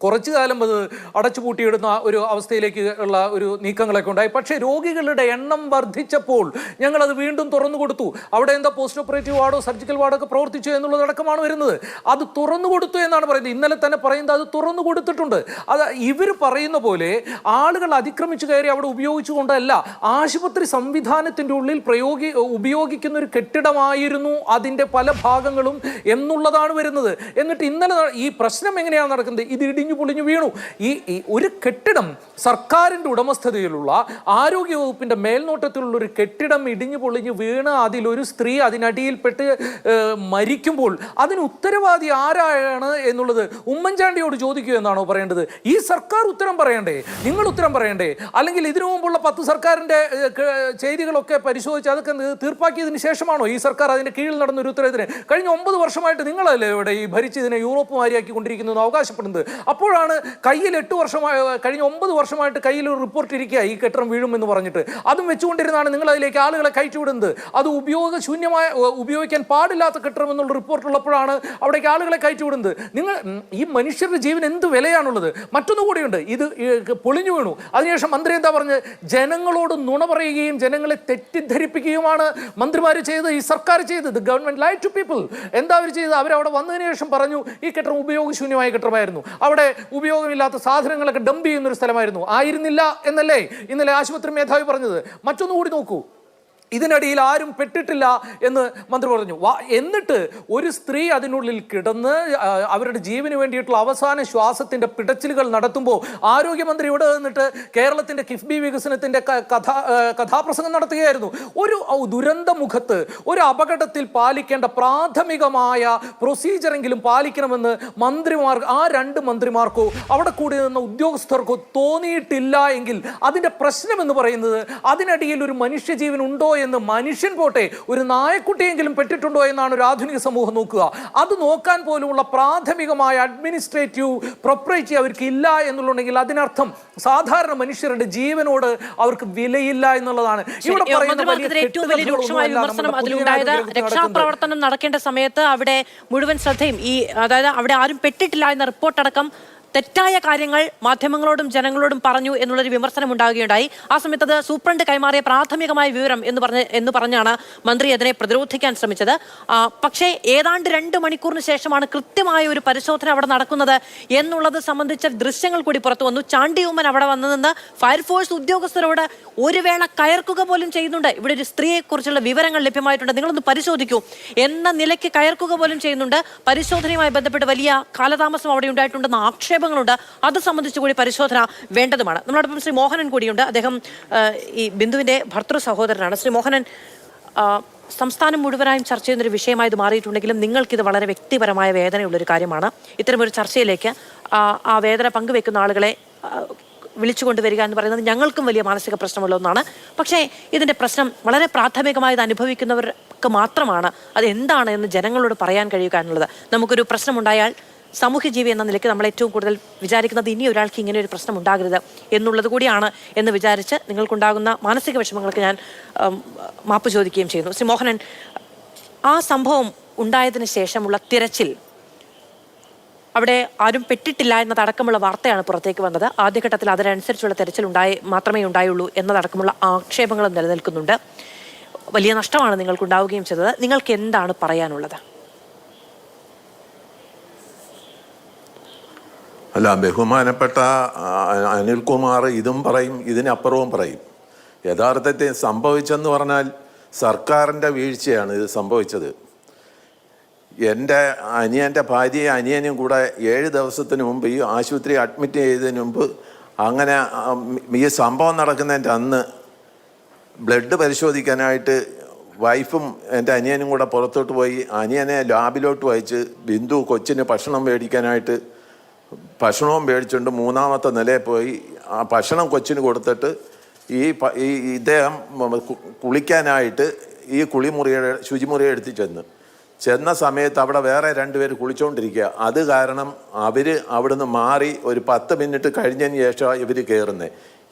കുറച്ചു കാലം അത് അടച്ചുപൂട്ടിയിടുന്ന ഒരു അവസ്ഥയിലേക്ക് ഉള്ള ഒരു നീക്കങ്ങളൊക്കെ ഉണ്ടായി. പക്ഷേ രോഗികളുടെ എണ്ണം വർദ്ധിച്ചപ്പോൾ ഞങ്ങളത് വീണ്ടും തുറന്നു കൊടുത്തു. അവിടെ എന്താ പോസ്റ്റ് ഓപ്പറേറ്റീവ് വാർഡോ സർജിക്കൽ വാർഡോ ഒക്കെ പ്രവർത്തിച്ചു എന്നുള്ളതടക്കമാണ് വരുന്നത്. അത് തുറന്നു കൊടുത്തു എന്നാണ് പറയുന്നത്. ഇന്നലെ തന്നെ പറയുന്നത് അത് തുറന്നു കൊടുത്തിട്ടുണ്ട്. അത് ഇവർ പറയുന്ന പോലെ ആളുകൾ അതിക്രമിച്ചു കയറി അവിടെ ഉപയോഗിച്ചുകൊണ്ടല്ല, ആശുപത്രി സംവിധാനത്തിൻ്റെ ഉള്ളിൽ ഉപയോഗിക്കുന്ന ഒരു കെട്ടിടമായിരുന്നു അതിൻ്റെ പല ഭാഗങ്ങളും എന്നുള്ളതാണ് വരുന്നത്. എന്നിട്ട് ഇന്നലെ ഈ പ്രശ്നം എങ്ങനെയാണ് നടക്കുന്നത്? ഇത് ഇടിഞ്ഞു പൊളിഞ്ഞു വീണു. ഈ ഒരു കെട്ടിടം സർക്കാരിൻ്റെ ഉടമസ്ഥതയിലുള്ള ആരോഗ്യ വകുപ്പിൻ്റെ മേൽനോട്ടത്തിലുള്ള ഒരു കെട്ടിടം ഇടിഞ്ഞു പൊളിഞ്ഞു വീണ് അതിലൊരു സ്ത്രീ അതിനടിയിൽപ്പെട്ട് മരിക്കുമ്പോൾ അതിന് ഉത്തരവാദി ആരാണ് എന്നുള്ളത് ഉമ്മൻചാണ്ടിയോട് ചോദിക്കുക എന്നാണോ പറയേണ്ടത്? ഈ സർക്കാർ ഉത്തരം പറയണ്ടേ? നിങ്ങൾ ഉത്തരം പറയണ്ടേ? അല്ലെങ്കിൽ ഇതിനു മുമ്പുള്ള 10 സർക്കാരിൻ്റെ ചെയ്തികളൊക്കെ പരിശോധിച്ച് അതൊക്കെ തീർപ്പാക്കിയതിന് ശേഷമാണോ ഈ സർക്കാർ അതിൻ്റെ കീഴിൽ നടന്ന ഒരു ഉത്തരവിന്? കഴിഞ്ഞ 9 വർഷമായിട്ട് നിങ്ങളല്ലേ ഇവിടെ ഈ ഭരിച്ചതിനെ യൂറോപ്പ് മാരിയാക്കി കൊണ്ടിരിക്കുന്നു അവകാശപ്പെടുന്നത്? അപ്പോഴാണ് കയ്യിൽ 8 വർഷമായി കഴിഞ്ഞ 9 വർഷമായിട്ട് കയ്യിൽ ഒരു റിപ്പോർട്ട് ഇരിക്കുക ഈ കെട്ടിടം വീഴുമെന്ന് പറഞ്ഞിട്ട്. അതും വെച്ചുകൊണ്ടിരുന്നാണ് നിങ്ങൾ അതിലേക്ക് ആളുകളെ കയറ്റിവിടുന്നത്. അത് ഉപയോഗിക്കാൻ പാടില്ലാത്ത കെട്ടിടം എന്നുള്ള റിപ്പോർട്ട് ഉള്ളപ്പോഴാണ് അവിടേക്ക് ആളുകളെ കയറ്റിവിടുന്നത്. നിങ്ങൾ ഈ മനുഷ്യരുടെ ജീവൻ എന്ത് വിലയാണുള്ളത്? മറ്റൊന്നു കൂടിയുണ്ട്, ഇത് പൊളിഞ്ഞു വീണു. അതിനുശേഷം മന്ത്രി എന്താ പറഞ്ഞത്? ജനങ്ങളോട് നുണ പറയുകയും ജനങ്ങളെ തെറ്റിദ്ധരിപ്പിക്കുകയുമാണ് മന്ത്രിമാർ ചെയ്തത്, ഈ സർക്കാർ ചെയ്തത്. Government lie to people. എന്താ അവർ ചെയ്തത്? അവരവിടെ വന്നതിന് ശേഷം പറഞ്ഞു ഈ കെട്ടിടം ഉപയോഗശൂന്യമായ കെട്ടിടമായിരുന്നു, അവിടെ ഉപയോഗമില്ലാത്ത സാധനങ്ങളൊക്കെ ഡംപ് ചെയ്യുന്നൊരു സ്ഥലമായിരുന്നു. ആയിരുന്നില്ല എന്നല്ലേ ഇന്നലെ ആശുപത്രി മേധാവി പറഞ്ഞത്? മറ്റൊന്നുകൂടി നോക്കൂ, ഇതിനിടയിൽ ആരും പെട്ടിട്ടില്ല എന്ന് മന്ത്രി പറഞ്ഞു. എന്നിട്ട് ഒരു സ്ത്രീ അതിനുള്ളിൽ കിടന്ന് അവരുടെ ജീവന് വേണ്ടിയിട്ടുള്ള അവസാന ശ്വാസത്തിന്റെ പിടച്ചിലുകൾ നടത്തുമ്പോൾ ആരോഗ്യമന്ത്രി ഇവിടെ നിന്നിട്ട് കേരളത്തിന്റെ കിഫ്ബി വികസനത്തിന്റെ കഥാപ്രസംഗം നടത്തുകയായിരുന്നു. ഒരു ദുരന്ത മുഖത്ത് ഒരു അപകടത്തിൽ പാലിക്കേണ്ട പ്രാഥമികമായ പ്രൊസീജിയറെങ്കിലും പാലിക്കണമെന്ന് ആ രണ്ട് മന്ത്രിമാർക്കോ അവിടെ കൂടി നിന്ന ഉദ്യോഗസ്ഥർക്കോ തോന്നിയിട്ടില്ല എങ്കിൽ അതിന്റെ പ്രശ്നം എന്ന് പറയുന്നത് അതിനിടയിൽ ഒരു മനുഷ്യജീവൻ ഉണ്ടോ എന്ന് മനുഷ്യൻ പോട്ടെ, ഒരു നായക്കുട്ടിയെങ്കിലും പെട്ടിട്ടുണ്ടോ എന്നാണ് ഒരു ആധുനിക സമൂഹം നോക്കുക. അത് നോക്കാൻ പോലുമുള്ള പ്രാഥമികമായ അഡ്മിനിസ്ട്രേറ്റീവ് പ്രൊപ്രൈറ്റി അവർക്ക് ഇല്ല എന്നുണ്ടെങ്കിൽ അതിനർത്ഥം സാധാരണ മനുഷ്യരുടെ ജീവനോട് അവർക്ക് വിലയില്ല എന്നുള്ളതാണ്. ഇവിടെ രക്ഷാപ്രവർത്തനം നടക്കേണ്ട സമയത്ത് അവിടെ മുഴുവൻ ശ്രദ്ധയും അതായത് അവിടെ ആരും പെട്ടിട്ടില്ല എന്ന റിപ്പോർട്ടടക്കം തെറ്റായ കാര്യങ്ങൾ മാധ്യമങ്ങളോടും ജനങ്ങളോടും പറഞ്ഞു എന്നുള്ളൊരു വിമർശനം ഉണ്ടാകുകയുണ്ടായി. ആ സമയത്ത് അത് സൂപ്രണ്ട് കൈമാറിയ പ്രാഥമികമായ വിവരം എന്ന് പറഞ്ഞാണ് മന്ത്രി അതിനെ പ്രതിരോധിക്കാൻ ശ്രമിച്ചത്. പക്ഷേ ഏതാണ്ട് 2 മണിക്കൂറിന് ശേഷമാണ് കൃത്യമായ ഒരു പരിശോധന അവിടെ നടക്കുന്നത് എന്നുള്ളത് സംബന്ധിച്ച ദൃശ്യങ്ങൾ കൂടി പുറത്തു വന്നു. ചാണ്ടി ഉമ്മൻ അവിടെ വന്നു നിന്ന് ഫയർഫോഴ്സ് ഉദ്യോഗസ്ഥരോട് ഒരു വേള കയർക്കുക പോലും ചെയ്യുന്നുണ്ട്. ഇവിടെ ഒരു സ്ത്രീയെ കുറിച്ചുള്ള വിവരങ്ങൾ ലഭ്യമായിട്ടുണ്ട്, നിങ്ങളൊന്ന് പരിശോധിക്കൂ എന്ന നിലയ്ക്ക് കയർക്കുക പോലും ചെയ്യുന്നുണ്ട്. പരിശോധനയുമായി ബന്ധപ്പെട്ട് വലിയ കാലതാമസം അവിടെ ഉണ്ടായിട്ടുണ്ടെന്ന് ആക്ഷേപങ്ങളുണ്ട്. അത് സംബന്ധിച്ച് കൂടി പരിശോധന വേണ്ടതുമാണ്. നമ്മളോടൊപ്പം ശ്രീ മോഹനൻ കൂടിയുണ്ട്. അദ്ദേഹം ഈ ബിന്ദുവിന്റെ ഭർത്തൃ സഹോദരനാണ്. ശ്രീ മോഹനൻ, സംസ്ഥാനം മുഴുവനായും ചർച്ച ചെയ്യുന്നൊരു വിഷയമായത് മാറിയിട്ടുണ്ടെങ്കിലും നിങ്ങൾക്കിത് വളരെ വ്യക്തിപരമായ വേദനയുള്ളൊരു കാര്യമാണ്. ഇത്തരമൊരു ചർച്ചയിലേക്ക് ആ വേദന പങ്കുവെക്കുന്ന ആളുകളെ വിളിച്ചുകൊണ്ടുവരിക എന്ന് പറയുന്നത് ഞങ്ങൾക്കും വലിയ മാനസിക പ്രശ്നമുള്ള ഒന്നാണ്. പക്ഷേ ഇതിൻ്റെ പ്രശ്നം വളരെ പ്രാഥമികമായത് അനുഭവിക്കുന്നവർക്ക് മാത്രമാണ് അത് എന്താണ് എന്ന് ജനങ്ങളോട് പറയാൻ കഴിയുക എന്നുള്ളത്. നമുക്കൊരു പ്രശ്നമുണ്ടായാൽ സാമൂഹ്യജീവി എന്ന നിലയ്ക്ക് നമ്മൾ ഏറ്റവും കൂടുതൽ വിചാരിക്കുന്നത് ഇനി ഒരാൾക്ക് ഇങ്ങനെ ഒരു പ്രശ്നം ഉണ്ടാകരുത് എന്നുള്ളത് കൂടിയാണ് എന്ന് വിചാരിച്ച് നിങ്ങൾക്കുണ്ടാകുന്ന മാനസിക വിഷമങ്ങൾക്ക് ഞാൻ മാപ്പ് ചോദിക്കുകയും ചെയ്യുന്നു. ശ്രീ മോഹനൻ, ആ സംഭവം ഉണ്ടായതിനു ശേഷമുള്ള തിരച്ചിൽ, അവിടെ ആരും പെട്ടിട്ടില്ല എന്നതടക്കമുള്ള വാർത്തയാണ് പുറത്തേക്ക് വന്നത്. ആദ്യഘട്ടത്തിൽ അതിനനുസരിച്ചുള്ള തിരച്ചിൽ മാത്രമേ ഉണ്ടായുള്ളൂ എന്നതടക്കമുള്ള ആക്ഷേപങ്ങളും നിലനിൽക്കുന്നുണ്ട്. വലിയ നഷ്ടമാണ് നിങ്ങൾക്കുണ്ടാവുകയും ചെയ്തത്. നിങ്ങൾക്ക് എന്താണ് പറയാനുള്ളത്? അല്ല, ബഹുമാനപ്പെട്ട അനിൽകുമാർ ഇതും പറയും, ഇതിനപ്പുറവും പറയും. യഥാർത്ഥത്തിൽ സംഭവിച്ചെന്ന് പറഞ്ഞാൽ സർക്കാരിൻ്റെ വീഴ്ചയാണ് ഇത് സംഭവിച്ചത്. എൻ്റെ അനിയൻ്റെ ഭാര്യയും അനിയനും കൂടെ 7 ദിവസത്തിന് മുമ്പ് ഈ ആശുപത്രി അഡ്മിറ്റ് ചെയ്തതിന് മുമ്പ് അങ്ങനെ ഈ സംഭവം നടക്കുന്നതിൻ്റെ അന്ന് ബ്ലഡ് പരിശോധിക്കാനായിട്ട് വൈഫും എൻ്റെ അനിയനും കൂടെ പുറത്തോട്ട് പോയി. അനിയനെ ലാബിലോട്ട് വായിച്ച് ബിന്ദു കൊച്ചിന് ഭക്ഷണം മേടിക്കാനായിട്ട് ഭക്ഷണവും മേടിച്ചുകൊണ്ട് 3ാമത്തെ നിലയിൽ പോയി ആ ഭക്ഷണം കൊച്ചിന് കൊടുത്തിട്ട് ഇദ്ദേഹം കുളിക്കാനായിട്ട് ഈ ശുചിമുറിയെ എടുത്ത് ചെന്ന സമയത്ത് അവിടെ വേറെ 2 പേര് കുളിച്ചുകൊണ്ടിരിക്കുക. അത് കാരണം അവർ അവിടുന്ന് മാറി ഒരു 10 മിനിറ്റ് കഴിഞ്ഞതിന് ശേഷം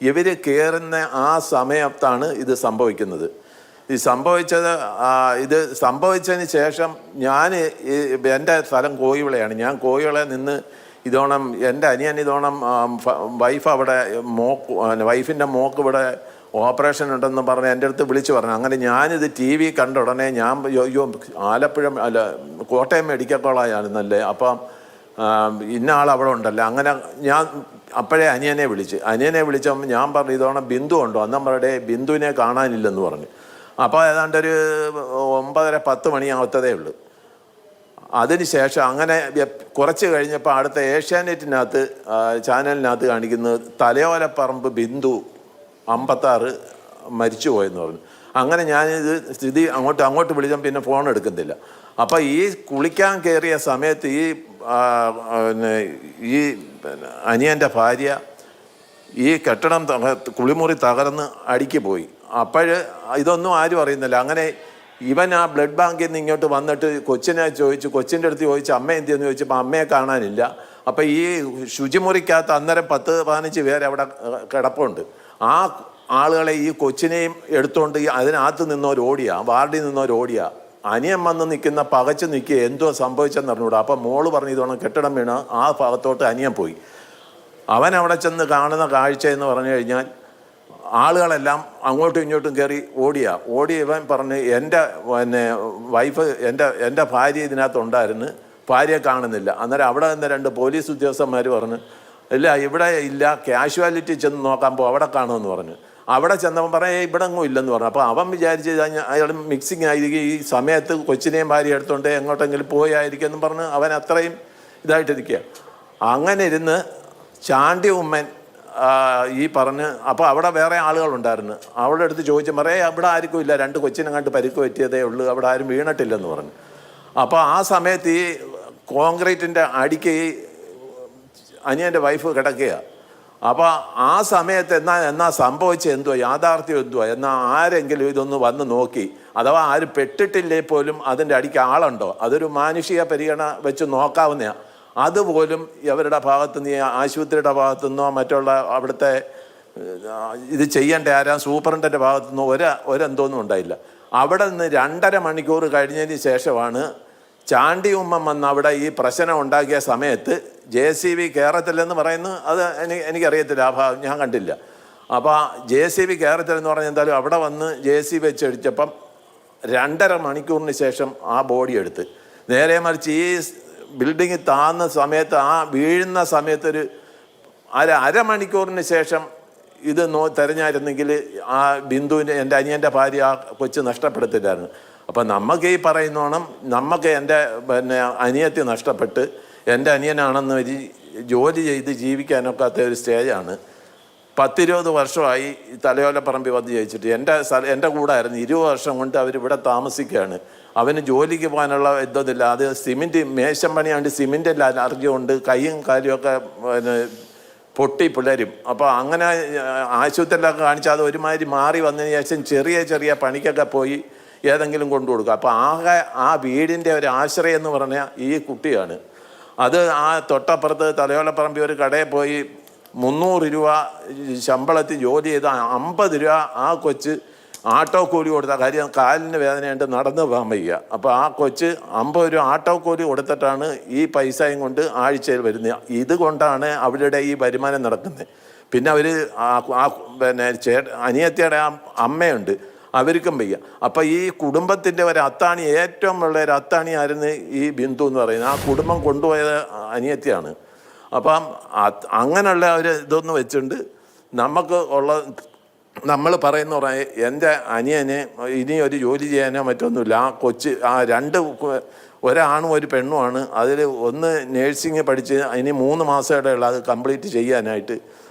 ഇവർ കയറുന്ന ആ സമയത്താണ് ഇത് സംഭവിക്കുന്നത്. ഇത് സംഭവിച്ചതിന് ശേഷം എൻ്റെ സ്ഥലം കോയിവിളയാണ്. ഞാൻ കോയിവിള നിന്ന് ഇതോണം എൻ്റെ അനിയൻ ഇതോണം വൈഫ് അവിടെ വൈഫിൻ്റെ മോക്ക് ഇവിടെ ഓപ്പറേഷൻ ഉണ്ടെന്ന് പറഞ്ഞ് എൻ്റെ അടുത്ത് വിളിച്ചു പറഞ്ഞു. അങ്ങനെ ഞാനിത് TV കണ്ട ഉടനെ ഞാൻ ആലപ്പുഴ കോട്ടയം മെഡിക്കൽ കോളേജാണെന്നല്ലേ, അപ്പം ഇന്ന ആൾ അവിടെ ഉണ്ടല്ലോ. അങ്ങനെ ഞാൻ അപ്പോഴേ അനിയനെ വിളിച്ചപ്പോൾ ഞാൻ പറഞ്ഞു ഇതോണം ബിന്ദു ഉണ്ടോ? അന്നും പറയടേ ബിന്ദുവിനെ കാണാനില്ലെന്ന് പറഞ്ഞു. അപ്പോൾ ഏതാണ്ടൊരു 9:30-10 മണിയാവത്തതേ ഉള്ളൂ. അതിനുശേഷം അങ്ങനെ കുറച്ച് കഴിഞ്ഞപ്പോൾ അടുത്ത ഏഷ്യാനെറ്റിനകത്ത് ചാനലിനകത്ത് കാണിക്കുന്നത് തലയോലപ്പറമ്പ് ബിന്ദു 56 മരിച്ചു പോയെന്ന് പറഞ്ഞു. അങ്ങനെ ഞാനിത് സ്ഥിതി അങ്ങോട്ട് വിളിച്ചാൽ പിന്നെ ഫോൺ എടുക്കുന്നില്ല. അപ്പോൾ ഈ കുളിക്കാൻ കയറിയ സമയത്ത് ഈ അനിയൻ്റെ ഭാര്യ ഈ കെട്ടിടം കുളിമുറി തകർന്ന് അടിക്ക് പോയി. ഇതൊന്നും ആരും അറിയുന്നില്ല. അങ്ങനെ ഇവൻ ആ ബ്ലഡ് ബാങ്കിൽ നിന്ന് ഇങ്ങോട്ട് വന്നിട്ട് കൊച്ചിൻ്റെ അടുത്ത് ചോദിച്ചു അമ്മ എന്തെന്ന് ചോദിച്ചപ്പോൾ അമ്മയെ കാണാനില്ല. അപ്പോൾ ഈ ശുചിമുറിക്കകത്ത് അന്നേരം 10-15 പേര് അവിടെ കിടപ്പുണ്ട്. ആ ആളുകളെ ഈ കൊച്ചിനെയും എടുത്തുകൊണ്ട് അതിനകത്ത് വാർഡിൽ നിന്നോരോടിയ അനിയൻ വന്ന് നിൽക്കുന്ന പകച്ച് നിൽക്കുക എന്തോ സംഭവിച്ചെന്ന് അറിഞ്ഞൂടാ. അപ്പം മോള് പറഞ്ഞു ഇതോണം കെട്ടിടം വീണ് ആ ഭാഗത്തോട്ട് അനിയൻ പോയി. അവൻ അവിടെ ചെന്ന് കാണുന്ന കാഴ്ച എന്ന് പറഞ്ഞു കഴിഞ്ഞാൽ ആളുകളെല്ലാം അങ്ങോട്ടും ഇങ്ങോട്ടും കയറി ഇവൻ പറഞ്ഞ് എൻ്റെ വൈഫ് എൻ്റെ ഭാര്യ ഇതിനകത്തുണ്ടായിരുന്നു, ഭാര്യയെ കാണുന്നില്ല. അന്നേരം അവിടെ നിന്ന് 2 പോലീസ് ഉദ്യോഗസ്ഥന്മാർ പറഞ്ഞു ഇല്ല ഇവിടെ ഇല്ല, കാഷ്വാലിറ്റി ചെന്ന് നോക്കാൻ അവിടെ കാണുമെന്ന് പറഞ്ഞു. അവിടെ ചെന്നവൻ പറയാം ഇവിടെ ഒന്നും ഇല്ലെന്ന് പറഞ്ഞു. അപ്പോൾ അവൻ വിചാരിച്ച് അയാൾ മിക്സിങ് ആയിരിക്കും, ഈ സമയത്ത് കൊച്ചിനെയും ഭാര്യ എടുത്തോണ്ട് എങ്ങോട്ടെങ്കിലും പോയായിരിക്കും എന്ന് പറഞ്ഞ് അവൻ അത്രയും ഇതായിട്ടിരിക്കുക. അങ്ങനെ ഇരുന്ന് ചാണ്ടി ഉമ്മൻ ഈ പറഞ്ഞ്, അപ്പോൾ അവിടെ വേറെ ആളുകളുണ്ടായിരുന്നു, അവളുടെ അടുത്ത് ചോദിച്ചു പറയാം അവിടെ ആർക്കും ഇല്ല, 2 കൊച്ചിനെ കണ്ട് പരിക്ക് പറ്റിയതേ ഉള്ളൂ, അവിടെ ആരും വീണിട്ടില്ലെന്ന് പറഞ്ഞു. അപ്പോൾ ആ സമയത്ത് ഈ കോൺക്രീറ്റിൻ്റെ അടിക്ക് ഈ അനിയൻ്റെ വൈഫ് കിടക്കുക. അപ്പോൾ ആ സമയത്ത് എന്നാ സംഭവിച്ചത് എന്തുവാ, യാഥാർത്ഥ്യം എന്തുവാ, എന്നാൽ ആരെങ്കിലും ഇതൊന്ന് വന്ന് നോക്കി, അഥവാ ആരും പെട്ടിട്ടില്ലേ പോലും അതിൻ്റെ അടിക്ക് ആളുണ്ടോ, അതൊരു മാനുഷിക പരിഗണന വെച്ച് നോക്കാവുന്നതാണ്. അതുപോലും ഇവരുടെ ഭാഗത്തുനിന്ന്, ആശുപത്രിയുടെ ഭാഗത്തുനിന്നോ മറ്റുള്ള അവിടുത്തെ ഇത് ചെയ്യേണ്ട സൂപ്രണ്ടൻ്റെ ഭാഗത്തുനിന്നോ ഒരെന്തോന്നും ഉണ്ടായില്ല. അവിടെ നിന്ന് 2.5 മണിക്കൂർ കഴിഞ്ഞതിന് ശേഷമാണ് ചാണ്ടി ഉമ്മൻ വന്ന് അവിടെ ഈ പ്രശ്നം ഉണ്ടാക്കിയ സമയത്ത് JCB കേരളത്തിലെന്ന് പറയുന്നു, അത് എനിക്കറിയത്തില്ല, ആ ഭാഗം ഞാൻ കണ്ടില്ല. അപ്പോൾ JCB കേരളത്തിലെന്ന് പറഞ്ഞാൽ എന്തായാലും അവിടെ വന്ന് JCB വെച്ചടിച്ചപ്പം 2.5 മണിക്കൂറിന് ശേഷം ആ ബോഡി എടുത്ത്, നേരെ മറിച്ച് ഈ ബിൽഡിങ് താന്ന സമയത്ത്, ആ വീഴുന്ന സമയത്ത് ഒരു അരമണിക്കൂറിന് ശേഷം ഇത് തിരഞ്ഞായിരുന്നെങ്കിൽ ആ ബിന്ദുവിന്, എൻ്റെ അനിയൻ്റെ ഭാര്യ, ആ കൊച്ച് നഷ്ടപ്പെടുത്തില്ലായിരുന്നു. അപ്പം നമുക്ക് ഈ പറയുന്നോണം നമുക്ക് എൻ്റെ അനിയത്തി നഷ്ടപ്പെട്ട് എൻ്റെ അനിയനാണെന്ന് ജോലി ചെയ്ത് ജീവിക്കാനൊക്കാത്ത ഒരു സ്റ്റേജാണ്. 10-20 വർഷമായി തലയോലപ്പറമ്പിൽ വന്ന് ജയിച്ചിട്ട് എൻ്റെ കൂടെ ആയിരുന്നു. 20 വർഷം കൊണ്ട് അവരിവിടെ താമസിക്കുകയാണ്. അവന് ജോലിക്ക് പോകാനുള്ള ഇതൊന്നുമില്ല. അത് സിമെൻറ്റ് മേശം പണിയാണ്ട് സിമെൻറ്റിൽ അലർജി കൊണ്ട് കൈയും കാലുമൊക്കെ പൊട്ടി പിള്ളേരും. അപ്പോൾ അങ്ങനെ ആശുപത്രിയിലൊക്കെ കാണിച്ചാൽ അത് ഒരുമാതിരി മാറി വന്നതിന് ശേഷം ചെറിയ പണിക്കൊക്കെ പോയി ഏതെങ്കിലും കൊണ്ടു കൊടുക്കുക. അപ്പോൾ ആകെ ആ വീടിൻ്റെ ഒരു ആശ്രയം എന്ന് പറഞ്ഞാൽ ഈ കുട്ടിയാണ്. അത് ആ തൊട്ടപ്പുറത്ത് തലയോലപ്പറമ്പിൽ ഒരു കടയിൽ പോയി 300 രൂപ ശമ്പളത്തിൽ ജോലി ചെയ്ത 50 രൂപ ആ കൊച്ച് ആട്ടോ കൂലി കൊടുത്ത കാര്യം, കാലിന് വേദനയുണ്ട്, നടന്ന് പോകാൻ വയ്യ. അപ്പോൾ ആ കൊച്ച് 50 രൂപ ആട്ടോ കൂലി കൊടുത്തിട്ടാണ് ഈ പൈസയും കൊണ്ട് ആഴ്ചയിൽ വരുന്നത്. ഇതുകൊണ്ടാണ് അവരുടെ ഈ വരുമാനം നടക്കുന്നത്. പിന്നെ അവർ അനിയത്തിയുടെ അമ്മയുണ്ട്, അവർക്കും വയ്യ. അപ്പം ഈ കുടുംബത്തിൻ്റെ ഒരു അത്താണി, ഏറ്റവും ഉള്ള ഒരു അത്താണിയായിരുന്നു ഈ ബിന്ദു എന്ന് പറയുന്നത്. ആ കുടുംബം കൊണ്ടുപോയത് അനിയത്തിയാണ്. അപ്പം അങ്ങനെയുള്ള ഒരു ഇതൊന്നും വെച്ചുകൊണ്ട് നമുക്ക് ഉള്ള, നമ്മൾ പറയുന്ന എൻ്റെ അനിയന് ഇനി ഒരു ജോലി ചെയ്യാനോ മറ്റൊന്നുമില്ല. ആ കൊച്ച്, ആ 2 ഒരാണും ഒരു പെണ്ണുമാണ്. അതിൽ ഒന്ന് നേഴ്സിംഗ് പഠിച്ച് ഇനി 3 മാസമേ ഉള്ളൂ അത് കംപ്ലീറ്റ് ചെയ്യാനായിട്ട്.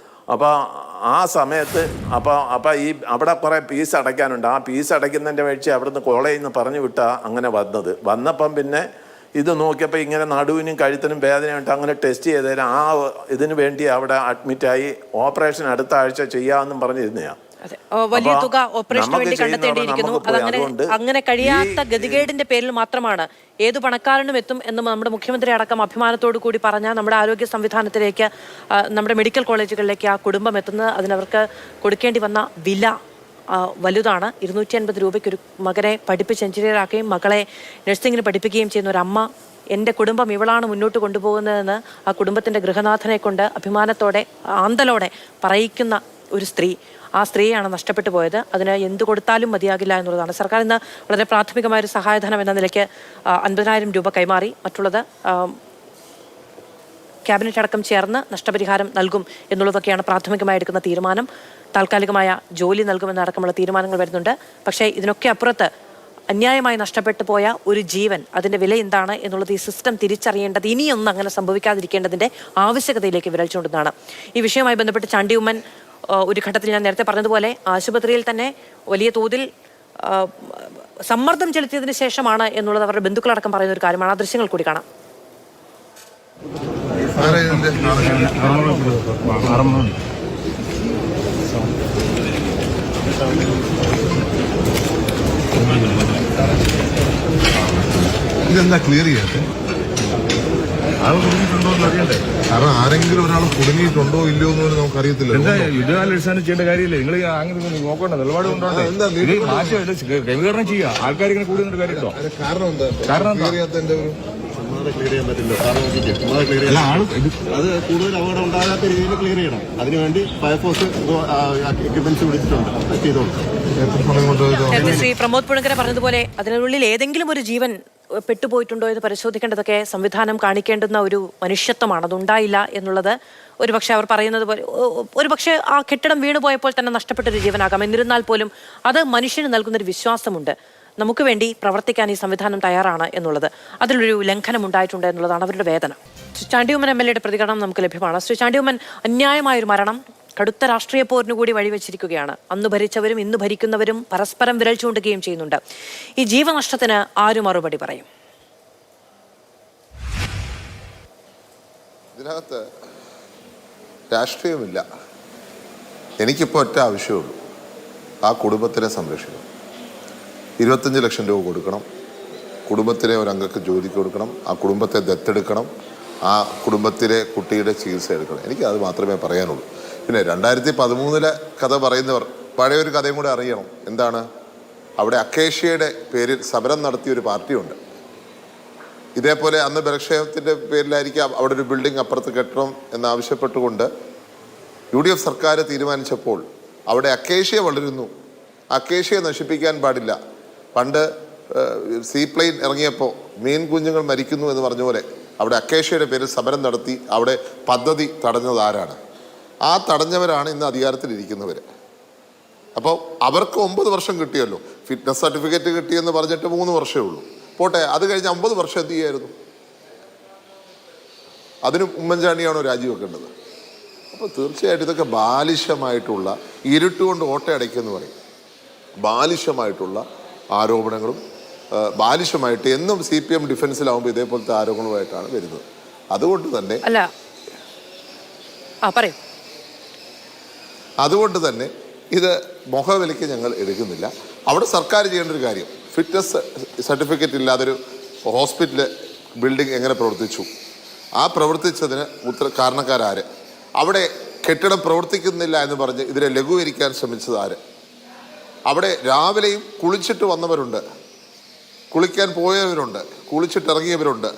അപ്പോൾ ആ സമയത്ത് അപ്പോൾ ഈ അവിടെ കുറേ ഫീസ് അടയ്ക്കാനുണ്ട്. ആ ഫീസ് അടയ്ക്കുന്നതിൻ്റെ വഴിച്ച് അവിടുന്ന് കോളേജിൽ നിന്ന് പറഞ്ഞു വിട്ടാൽ അങ്ങനെ വന്നപ്പം പിന്നെ ഇത് നോക്കിയപ്പോൾ ഇങ്ങനെ നടുവിനും കഴുത്തിനും വേദനയുണ്ട്. അങ്ങനെ ടെസ്റ്റ് ചെയ്തേരം ആ ഇതിനു വേണ്ടി അവിടെ അഡ്മിറ്റായി ഓപ്പറേഷൻ അടുത്ത ആഴ്ച ചെയ്യാമെന്നും പറഞ്ഞിരുന്നതാണ്. വലിയ തുക ഓപ്പറേഷന് വേണ്ടി കണ്ടെത്തേണ്ടിയിരിക്കുന്നു. അങ്ങനെ കഴിയാത്ത ഗതികേടിന്റെ പേരിൽ മാത്രമാണ് ഏതു പണക്കാരനും എത്തും എന്ന് നമ്മുടെ മുഖ്യമന്ത്രി അടക്കം അഭിമാനത്തോടു കൂടി പറഞ്ഞ നമ്മുടെ ആരോഗ്യ സംവിധാനത്തിലേക്ക്, നമ്മുടെ മെഡിക്കൽ കോളേജുകളിലേക്ക് ആ കുടുംബം എത്തുന്നത്. അതിനവർക്ക് കൊടുക്കേണ്ടി വന്ന വില വലുതാണ്. 250 രൂപയ്ക്ക് ഒരു മകനെ പഠിപ്പിച്ച് എഞ്ചിനീയറാക്കുകയും മകളെ നഴ്സിംഗിന് പഠിപ്പിക്കുകയും ചെയ്യുന്ന ഒരു അമ്മ, എൻ്റെ കുടുംബം ഇവളാണ് മുന്നോട്ട് കൊണ്ടുപോകുന്നതെന്ന് ആ കുടുംബത്തിൻ്റെ ഗൃഹനാഥനെ കൊണ്ട് അഭിമാനത്തോടെ, ആന്തലോടെ പറയിക്കുന്ന ഒരു സ്ത്രീ, ആ സ്ത്രീയാണ് നഷ്ടപ്പെട്ടു പോയത്. അതിന് എന്ത് കൊടുത്താലും മതിയാകില്ല എന്നുള്ളതാണ്. സർക്കാർ ഇന്ന് വളരെ പ്രാഥമികമായൊരു സഹായധനം എന്ന നിലയ്ക്ക് 50,000 രൂപ കൈമാറി. മറ്റുള്ളത് ക്യാബിനറ്റ് അടക്കം ചേർന്ന് നഷ്ടപരിഹാരം നൽകും എന്നുള്ളതൊക്കെയാണ് പ്രാഥമികമായി എടുക്കുന്ന തീരുമാനം. താൽക്കാലികമായ ജോലി നൽകുമെന്നടക്കമുള്ള തീരുമാനങ്ങൾ വരുന്നുണ്ട്. പക്ഷേ ഇതിനൊക്കെ അപ്പുറത്ത് അന്യായമായി നഷ്ടപ്പെട്ടു പോയ ഒരു ജീവൻ, അതിൻ്റെ വില എന്താണ് എന്നുള്ളത് ഈ സിസ്റ്റം തിരിച്ചറിയേണ്ടത്, ഇനിയൊന്നും അങ്ങനെ സംഭവിക്കാതിരിക്കേണ്ടതിൻ്റെ ആവശ്യകതയിലേക്ക് വിരൽ ചൂണ്ടുന്നതാണ്. ഈ വിഷയവുമായി ബന്ധപ്പെട്ട് ചാണ്ടി ഉമ്മൻ ഒരു ഘട്ടത്തിൽ ഞാൻ നേരത്തെ പറഞ്ഞതുപോലെ ആശുപത്രിയിൽ തന്നെ വലിയ തോതിൽ സമ്മർദ്ദം ചെലുത്തിയതിനു ശേഷമാണ് എന്നുള്ളത് അവരുടെ ബന്ധുക്കളടക്കം പറയുന്ന ഒരു കാര്യമാണ്. ആ ദൃശ്യങ്ങൾ കൂടി കാണാം. ഇതെന്താ ക്ലിയർ ചെയ്യാത്തെ? ആൾ കുടുങ്ങിയിട്ടുണ്ടോ എന്ന് അറിയണ്ടേ? കാരണം ആരെങ്കിലും ഒരാൾ കുടുങ്ങിയിട്ടുണ്ടോ ഇല്ലയോ എന്ന് നമുക്ക് അറിയത്തില്ല. എന്താ യുദ്ധകാലടിസ്ഥാനം ചെയ്യേണ്ട കാര്യമില്ല. നിങ്ങൾ അങ്ങനെ നോക്കണ്ട, നിലപാട് കൊണ്ടോണ്ടേ മാറ്റം ക്രമീകരണം ചെയ്യുക. ആൾക്കാർ ഇങ്ങനെ കൂടി നിന്നിട്ട് കാര്യമുണ്ടോ? കാരണം എന്താ? കാരണം ക്ലിയർ ചെയ്യാത്തതിന്റെ ഒരു ക്ലിയർ ചെയ്യാൻ പറ്റില്ല. അത് കൂടുതൽ അപകടം ഉണ്ടാകാത്ത രീതിയിൽ ക്ലിയർ ചെയ്യണം. അതിനുവേണ്ടി ഫയർഫോഴ്സ് എക്യുപ്മെന്റ്സ് വിളിച്ചിട്ടുണ്ട്, ചെയ്തോളൂ. ശ്രീ പ്രമോദ് പുഴങ്കര പറഞ്ഞതുപോലെ അതിനുള്ളിൽ ഏതെങ്കിലും ഒരു ജീവൻ പെട്ടുപോയിട്ടുണ്ടോ എന്ന് പരിശോധിക്കേണ്ടതൊക്കെ സംവിധാനം കാണിക്കേണ്ടുന്ന ഒരു മനുഷ്യത്വമാണ്. അതുണ്ടായില്ല എന്നുള്ളത് ഒരുപക്ഷെ അവർ പറയുന്നത് പോലെ ഒരുപക്ഷെ ആ കെട്ടിടം വീണുപോയപ്പോൾ തന്നെ നഷ്ടപ്പെട്ടൊരു ജീവനാകാം. എന്നിരുന്നാൽ പോലും അത് മനുഷ്യന് നൽകുന്നൊരു വിശ്വാസമുണ്ട്. നമുക്ക് വേണ്ടി പ്രവർത്തിക്കാൻ ഈ സംവിധാനം തയ്യാറാണ് എന്നുള്ളത്. അതിലൊരു ലംഘനം ഉണ്ടായിട്ടുണ്ട് എന്നുള്ളതാണ് അവരുടെ വേദന. ശ്രീ ചാണ്ടിയുമ്മൻ MLA പ്രതികരണം നമുക്ക് ലഭ്യമാണ്. ശ്രീ ചാണ്ടിയുമ്മൻ, അന്യായമായൊരു മരണം കടുത്ത രാഷ്ട്രീയ പോരിനു കൂടി വഴിവെച്ചിരിക്കുകയാണ്. അന്ന് ഭരിച്ചവരും ഇന്ന് ഭരിക്കുന്നവരും പരസ്പരം വിരൽ ചൂണ്ടുകയും ചെയ്യുന്നുണ്ട്. ഈ ജീവനഷ്ടത്തിന് ആര് മറുപടി പറയും? ഇതിനകത്ത് രാഷ്ട്രീയമില്ല. എനിക്കിപ്പോൾ ഒറ്റ ആവശ്യമുള്ളൂ, ആ കുടുംബത്തിനെ സംരക്ഷിക്കണം. 25 ലക്ഷം രൂപ കൊടുക്കണം, കുടുംബത്തിലെ ഒരംഗക്ക് ജോലിക്ക് കൊടുക്കണം, ആ കുടുംബത്തെ ദത്തെടുക്കണം, ആ കുടുംബത്തിലെ കുട്ടിയുടെ ചികിത്സ എടുക്കണം. എനിക്കത് മാത്രമേ പറയാനുള്ളൂ. പിന്നെ 2013 കഥ പറയുന്നവർ പഴയൊരു കഥയും കൂടെ അറിയണം. എന്താണ്? അവിടെ അക്കേഷ്യയുടെ പേരിൽ സമരം നടത്തിയൊരു പാർട്ടിയുണ്ട്. ഇതേപോലെ അന്ന് ബലക്ഷയത്തിൻ്റെ പേരിലായിരിക്കും അവിടെ ഒരു ബിൽഡിംഗ് അപ്പുറത്ത് കെട്ടണം എന്നാവശ്യപ്പെട്ടുകൊണ്ട് UDF സർക്കാർ തീരുമാനിച്ചപ്പോൾ അവിടെ അക്കേഷ്യ വളരുന്നു, അക്കേഷ്യ നശിപ്പിക്കാൻ പാടില്ല. പണ്ട് സീപ്ലെയിൻ ഇറങ്ങിയപ്പോൾ മീൻ കുഞ്ഞുങ്ങൾ മരിക്കുന്നു എന്ന് പറഞ്ഞ പോലെ അവിടെ അക്കേഷ്യയുടെ പേരിൽ സമരം നടത്തി അവിടെ പദ്ധതി തടഞ്ഞത് ആരാണ്? ആ തടഞ്ഞവരാണ് ഇന്ന് അധികാരത്തിലിരിക്കുന്നവർ. അപ്പോൾ അവർക്ക് 9 വർഷം കിട്ടിയല്ലോ. ഫിറ്റ്നസ് സർട്ടിഫിക്കറ്റ് കിട്ടിയെന്ന് പറഞ്ഞിട്ട് 3 വർഷമേ ഉള്ളൂ. പോട്ടെ, അത് കഴിഞ്ഞ് 50 വർഷം എന്ത് ചെയ്യായിരുന്നു? അതിന് ഉമ്മൻചാണ്ടിയാണോ രാജിവെക്കേണ്ടത്? അപ്പോൾ തീർച്ചയായിട്ടും ഇതൊക്കെ ബാലിശമായിട്ടുള്ള ഇരുട്ടുകൊണ്ട് ഓട്ടയടയ്ക്കെന്ന് പറയും. ബാലിശമായിട്ടുള്ള ആരോപണങ്ങളും ബാലിശമായിട്ട് എന്നും CPM ഡിഫൻസിലാവുമ്പോൾ ഇതേപോലത്തെ ആരോപണങ്ങളുമായിട്ടാണ് വരുന്നത്. അതുകൊണ്ട് തന്നെ ഇത് മുഖവിലയ്ക്ക് ഞങ്ങൾ എടുക്കുന്നില്ല. അവിടെ സർക്കാർ ചെയ്യേണ്ട ഒരു കാര്യം, ഫിറ്റ്നസ് സർട്ടിഫിക്കറ്റ് ഇല്ലാതൊരു ഹോസ്പിറ്റൽ ബിൽഡിംഗ് എങ്ങനെ പ്രവർത്തിച്ചു, ആ പ്രവർത്തിച്ചതിന് കാരണക്കാരാര്, അവിടെ കെട്ടിടം പ്രവർത്തിക്കുന്നില്ല എന്ന് പറഞ്ഞ് ഇതിനെ ലഘൂകരിക്കാൻ ശ്രമിച്ചത് ആര്, അവിടെ രാവിലെയും കുളിച്ചിട്ട് വന്നവരുണ്ട്, കുളിക്കാൻ പോയവരുണ്ട്, കുളിച്ചിട്ടിറങ്ങിയവരുണ്ട്.